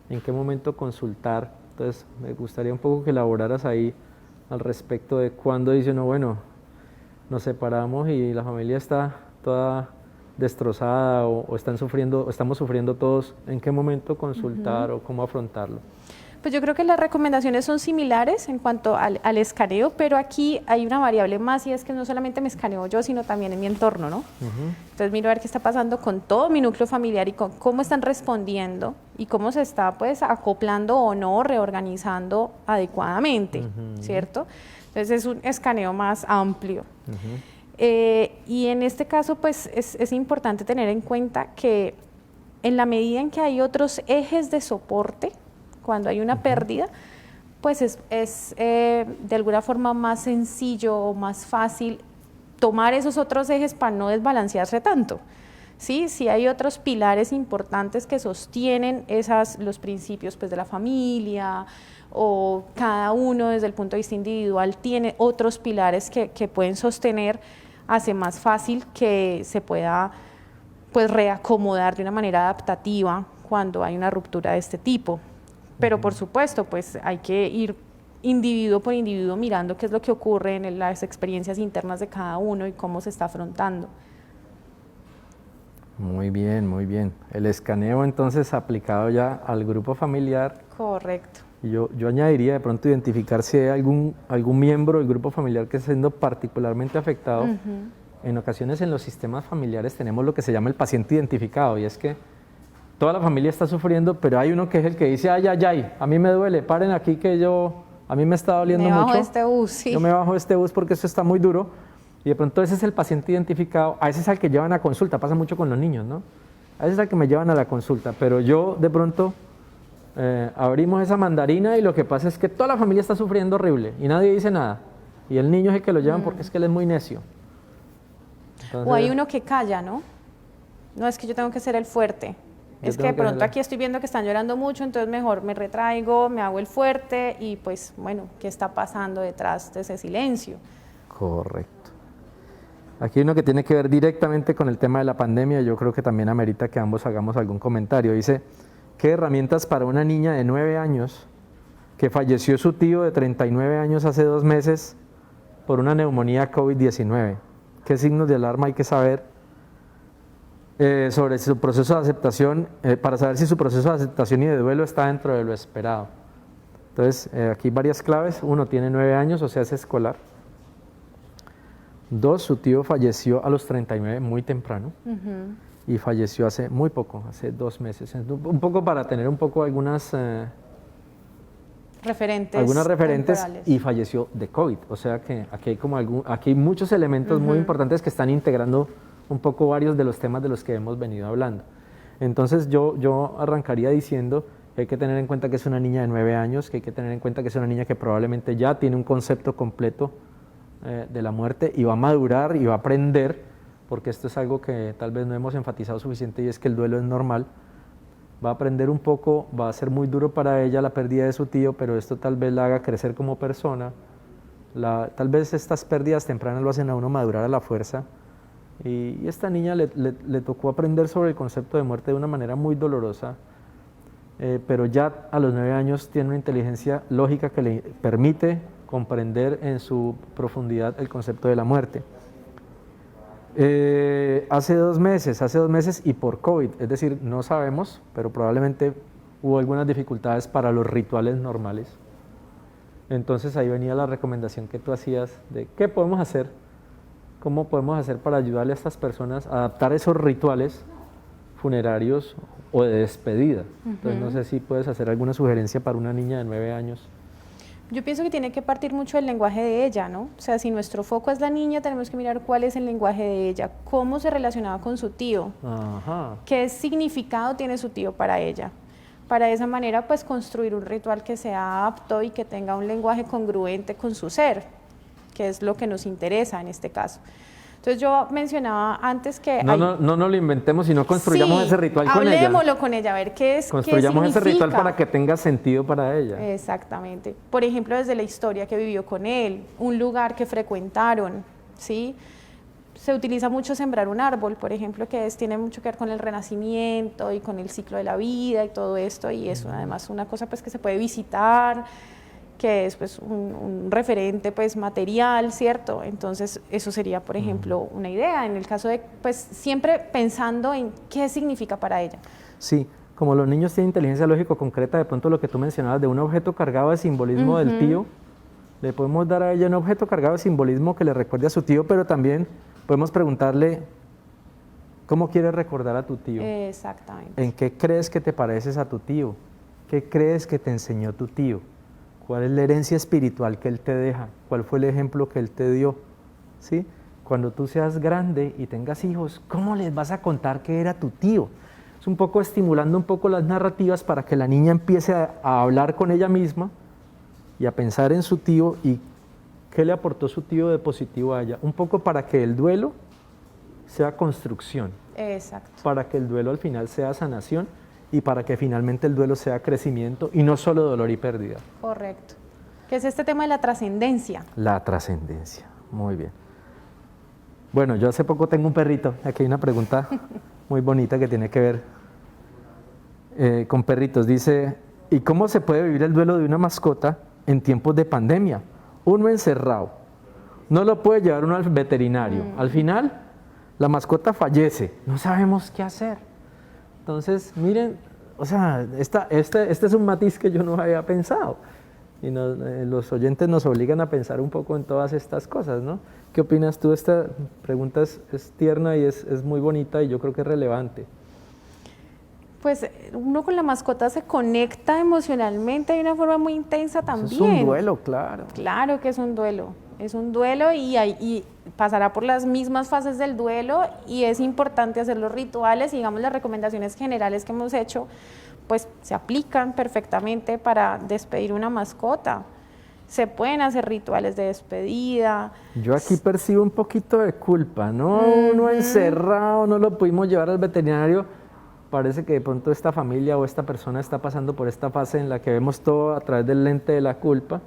¿En qué momento consultar? Entonces, me gustaría un poco que elaboraras ahí al respecto de cuando dice uno, bueno, nos separamos y la familia está toda destrozada o estamos sufriendo todos, ¿en qué momento consultar o cómo afrontarlo? Pues yo creo que las recomendaciones son similares en cuanto al escaneo, pero aquí hay una variable más y es que no solamente me escaneo yo, sino también en mi entorno, ¿no? Entonces miro a ver qué está pasando con todo mi núcleo familiar y con cómo están respondiendo y cómo se está pues acoplando o no, reorganizando adecuadamente, ¿cierto? Entonces es un escaneo más amplio. Y en este caso pues es importante tener en cuenta que en la medida en que hay otros ejes de soporte, cuando hay una pérdida, pues es de alguna forma más sencillo o más fácil tomar esos otros ejes para no desbalancearse tanto. ¿Sí? Si hay otros pilares importantes que sostienen los principios pues, de la familia, o cada uno desde el punto de vista individual tiene otros pilares que pueden sostener, hace más fácil que se pueda pues, reacomodar de una manera adaptativa cuando hay una ruptura de este tipo. Pero por supuesto, pues hay que ir individuo por individuo mirando qué es lo que ocurre en las experiencias internas de cada uno y cómo se está afrontando. Muy bien, muy bien. El escaneo entonces aplicado ya al grupo familiar. Correcto. Y yo añadiría de pronto identificar si hay algún miembro del grupo familiar que esté siendo particularmente afectado. En ocasiones en los sistemas familiares tenemos lo que se llama el paciente identificado y es que toda la familia está sufriendo, pero hay uno que es el que dice, ay, ay, ay, a mí me duele, paren aquí que a mí me está doliendo mucho. Me bajo este bus, sí. Yo me bajo este bus porque esto está muy duro. Y de pronto ese es el paciente identificado, a ese es al que llevan a consulta, pasa mucho con los niños, ¿no? A ese es al que me llevan a la consulta, pero yo de pronto abrimos esa mandarina y lo que pasa es que toda la familia está sufriendo horrible y nadie dice nada. Y el niño es el que lo llevan porque es que él es muy necio. Entonces, o hay uno que calla, ¿no? No, es que yo tengo que ser el fuerte. Es que de pronto aquí estoy viendo que están llorando mucho, entonces mejor me retraigo, me hago el fuerte y pues bueno, ¿qué está pasando detrás de ese silencio? Correcto. Aquí hay uno que tiene que ver directamente con el tema de la pandemia, yo creo que también amerita que ambos hagamos algún comentario. Dice, ¿qué herramientas para una niña de 9 años que falleció su tío de 39 años hace 2 meses por una neumonía COVID-19. ¿Qué signos de alarma hay que saber sobre su proceso de aceptación, para saber si su proceso de aceptación y de duelo está dentro de lo esperado? Entonces, aquí varias claves. 1, tiene 9 años, o sea, es escolar. 2, su tío falleció a los 39, muy temprano. Y falleció hace muy poco, hace 2 meses. Un poco para tener un poco algunas referentes temporales. Y falleció de COVID. O sea que aquí hay, aquí hay muchos elementos muy importantes que están integrando un poco varios de los temas de los que hemos venido hablando. Entonces yo arrancaría diciendo que hay que tener en cuenta que es una niña de 9 años, que hay que tener en cuenta que es una niña que probablemente ya tiene un concepto completo de la muerte y va a madurar y va a aprender, porque esto es algo que tal vez no hemos enfatizado suficiente y es que el duelo es normal. Va a aprender un poco, va a ser muy duro para ella la pérdida de su tío, pero esto tal vez la haga crecer como persona. Tal vez estas pérdidas tempranas lo hacen a uno madurar a la fuerza. Y esta niña le tocó aprender sobre el concepto de muerte de una manera muy dolorosa, pero ya a los 9 años tiene una inteligencia lógica que le permite comprender en su profundidad el concepto de la muerte. Hace 2 meses y por COVID, es decir, no sabemos, pero probablemente hubo algunas dificultades para los rituales normales. Entonces ahí venía la recomendación que tú hacías de qué podemos hacer, cómo podemos hacer para ayudarle a estas personas a adaptar esos rituales funerarios o de despedida. Entonces no sé si puedes hacer alguna sugerencia para una niña de 9 años. Yo pienso que tiene que partir mucho del lenguaje de ella, ¿no? O sea, si nuestro foco es la niña, tenemos que mirar cuál es el lenguaje de ella, cómo se relacionaba con su tío, qué significado tiene su tío para ella. Para de esa manera, pues, construir un ritual que sea apto y que tenga un lenguaje congruente con su ser, que es lo que nos interesa en este caso. Entonces yo mencionaba antes que... No lo inventemos, sino construyamos ese ritual con ella. Hablemoslo con ella, a ver qué es. Construyamos qué ese ritual para que tenga sentido para ella. Exactamente. Por ejemplo, desde la historia que vivió con él, un lugar que frecuentaron, ¿sí? Se utiliza mucho sembrar un árbol, por ejemplo, tiene mucho que ver con el renacimiento y con el ciclo de la vida y todo esto, y es además una cosa pues que se puede visitar, que es pues un referente pues material, ¿cierto? Entonces eso sería, por ejemplo, una idea, en el caso de pues siempre pensando en qué significa para ella. Sí, como los niños tienen inteligencia lógica concreta, de pronto lo que tú mencionabas de un objeto cargado de simbolismo del tío, le podemos dar a ella un objeto cargado de simbolismo que le recuerde a su tío, pero también podemos preguntarle, ¿cómo quieres recordar a tu tío? Exactamente. ¿En qué crees que te pareces a tu tío? ¿Qué crees que te enseñó tu tío? ¿Cuál es la herencia espiritual que él te deja? ¿Cuál fue el ejemplo que él te dio? ¿Sí? Cuando tú seas grande y tengas hijos, ¿cómo les vas a contar que era tu tío? Es un poco estimulando un poco las narrativas para que la niña empiece a hablar con ella misma y a pensar en su tío y qué le aportó su tío de positivo a ella. Un poco para que el duelo sea construcción. Exacto. Para que el duelo al final sea sanación y para que finalmente el duelo sea crecimiento y no solo dolor y pérdida. Correcto. ¿Qué es este tema de la trascendencia? La trascendencia, muy bien. Bueno, yo hace poco tengo un perrito, aquí hay una pregunta muy bonita que tiene que ver con perritos. Dice, ¿y cómo se puede vivir el duelo de una mascota en tiempos de pandemia? Uno encerrado, no lo puede llevar uno al veterinario. Al final, la mascota fallece, no sabemos qué hacer. Entonces, miren, o sea, este es un matiz que yo no había pensado. Y los oyentes nos obligan a pensar un poco en todas estas cosas, ¿no? ¿Qué opinas tú? Esta pregunta es tierna y es muy bonita y yo creo que es relevante. Pues uno con la mascota se conecta emocionalmente de una forma muy intensa también. Eso es un duelo, claro. Claro que es un duelo y pasará por las mismas fases del duelo y es importante hacer los rituales y digamos las recomendaciones generales que hemos hecho pues se aplican perfectamente para despedir una mascota. Se pueden hacer rituales de despedida. Yo aquí percibo un poquito de culpa, ¿no? Uno encerrado, no lo pudimos llevar al veterinario. Parece que de pronto esta familia o esta persona está pasando por esta fase en la que vemos todo a través del lente de la culpa.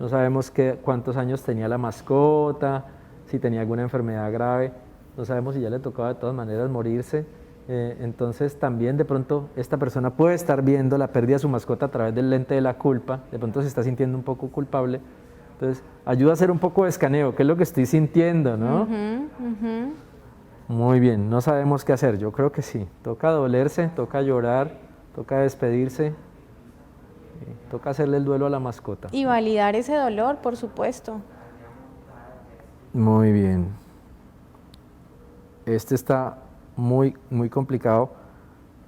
No sabemos cuántos años tenía la mascota, si tenía alguna enfermedad grave, no sabemos si ya le tocaba de todas maneras morirse. Entonces también de pronto esta persona puede estar viendo la pérdida de su mascota a través del lente de la culpa, de pronto se está sintiendo un poco culpable, Entonces, ayuda a hacer un poco de escaneo, qué es lo que estoy sintiendo, ¿no? Muy bien, no sabemos qué hacer, yo creo que sí. Toca dolerse, toca llorar, toca despedirse, toca hacerle el duelo a la mascota. Y validar ese dolor, por supuesto. Muy bien. Este está muy, muy complicado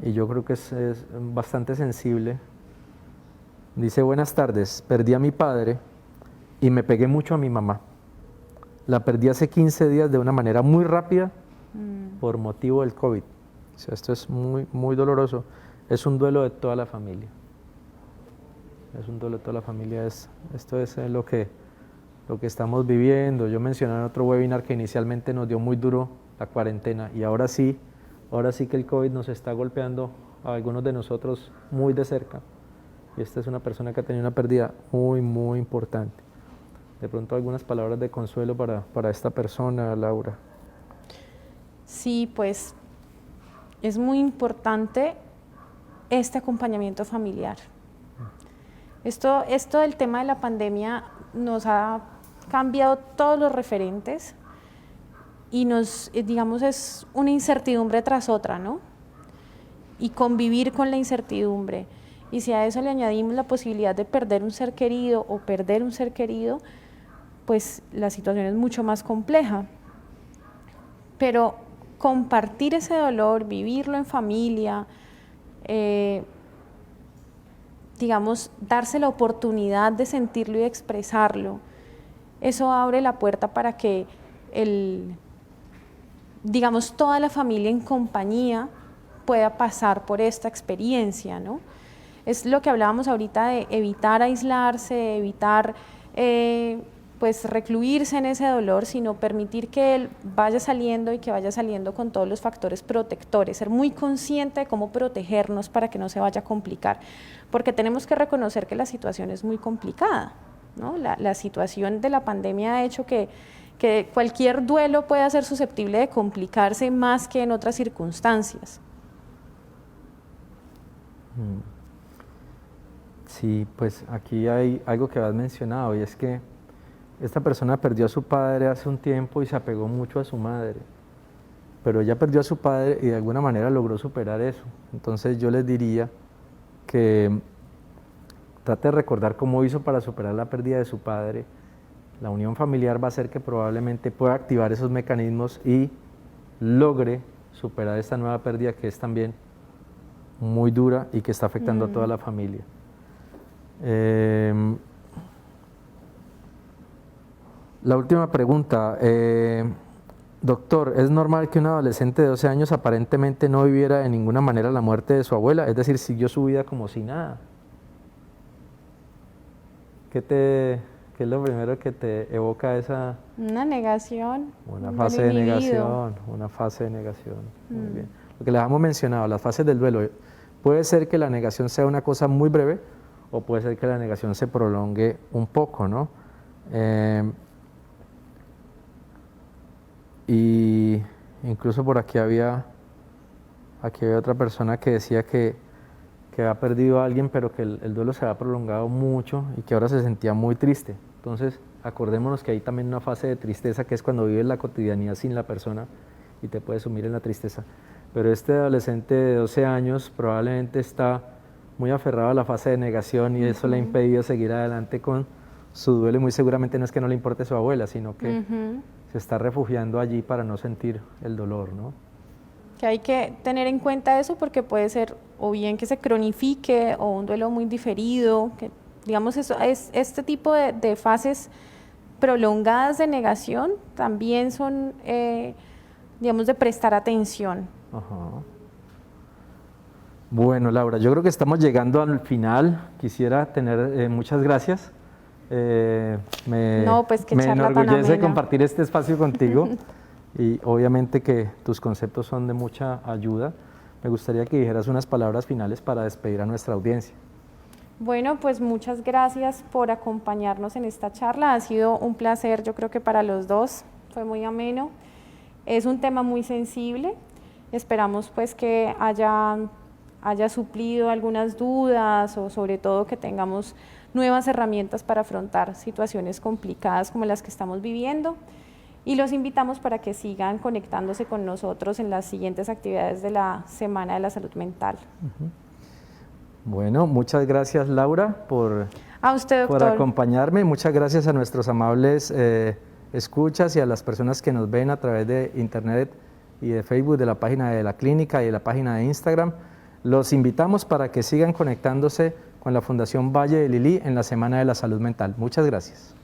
y yo creo que es bastante sensible. Dice, buenas tardes, perdí a mi padre y me pegué mucho a mi mamá. La perdí hace 15 días de una manera muy rápida por motivo del COVID. O sea, esto es muy, muy doloroso. Es un duelo de toda la familia. Es un duelo de toda la familia. Esto es lo que estamos viviendo. Yo mencioné en otro webinar que inicialmente nos dio muy duro la cuarentena y ahora sí que el COVID nos está golpeando a algunos de nosotros muy de cerca. Y esta es una persona que ha tenido una pérdida muy, muy importante. De pronto algunas palabras de consuelo para esta persona, Laura. Sí, pues es muy importante este acompañamiento familiar. Esto del tema de la pandemia nos ha cambiado todos los referentes y digamos, es una incertidumbre tras otra, ¿no? Y convivir con la incertidumbre. Y si a eso le añadimos la posibilidad de perder un ser querido o perder un ser querido, pues la situación es mucho más compleja. Pero compartir ese dolor, vivirlo en familia, digamos, darse la oportunidad de sentirlo y de expresarlo, eso abre la puerta para que digamos, toda la familia en compañía pueda pasar por esta experiencia, ¿no? Es lo que hablábamos ahorita de evitar aislarse, evitar pues recluirse en ese dolor, sino permitir que él vaya saliendo y que vaya saliendo con todos los factores protectores, ser muy consciente de cómo protegernos para que no se vaya a complicar, porque tenemos que reconocer que la situación es muy complicada, ¿no? La situación de la pandemia ha hecho que cualquier duelo pueda ser susceptible de complicarse más que en otras circunstancias. Sí, pues aquí hay algo que has mencionado y es que esta persona perdió a su padre hace un tiempo y se apegó mucho a su madre, pero ella perdió a su padre y de alguna manera logró superar eso. Entonces yo les diría que trate de recordar cómo hizo para superar la pérdida de su padre. La unión familiar va a hacer que probablemente pueda activar esos mecanismos y logre superar esta nueva pérdida que es también muy dura y que está afectando a toda la familia. La última pregunta, doctor, ¿es normal que un adolescente de 12 años aparentemente no viviera de ninguna manera la muerte de su abuela? Es decir, siguió su vida como si nada. ¿Qué es lo primero que te evoca esa? Una negación. Una fase de negación, una fase de negación. Muy bien. Lo que les hemos mencionado, las fases del duelo, puede ser que la negación sea una cosa muy breve o puede ser que la negación se prolongue un poco, ¿no? Y incluso por aquí había otra persona que decía que ha perdido a alguien, pero que el duelo se ha prolongado mucho y que ahora se sentía muy triste. Entonces, acordémonos que hay también una fase de tristeza, que es cuando vives la cotidianidad sin la persona y te puedes sumir en la tristeza. Pero este adolescente de 12 años probablemente está muy aferrado a la fase de negación y eso le ha impedido seguir adelante con su duelo y muy seguramente no es que no le importe su abuela, sino que se está refugiando allí para no sentir el dolor, ¿no? Que hay que tener en cuenta eso porque puede ser o bien que se cronifique o un duelo muy diferido, que digamos eso, este tipo de fases prolongadas de negación también son, digamos, de prestar atención. Ajá. Bueno, Laura, yo creo que estamos llegando al final. Quisiera tener muchas gracias. Me enorgullece compartir este espacio contigo y obviamente que tus conceptos son de mucha ayuda. Me gustaría que dijeras unas palabras finales para despedir a nuestra audiencia. Bueno, pues muchas gracias por acompañarnos en esta charla. Ha sido un placer, yo creo que para los dos, fue muy ameno. Es un tema muy sensible. Esperamos pues que haya suplido algunas dudas o sobre todo que tengamos nuevas herramientas para afrontar situaciones complicadas como las que estamos viviendo. Y los invitamos para que sigan conectándose con nosotros en las siguientes actividades de la Semana de la Salud Mental. Bueno, muchas gracias, Laura, a usted, doctor, por acompañarme. Muchas gracias a nuestros amables escuchas y a las personas que nos ven a través de Internet y de Facebook, de la página de la clínica y de la página de Instagram. Los invitamos para que sigan conectándose con la Fundación Valle de Lili en la Semana de la Salud Mental. Muchas gracias.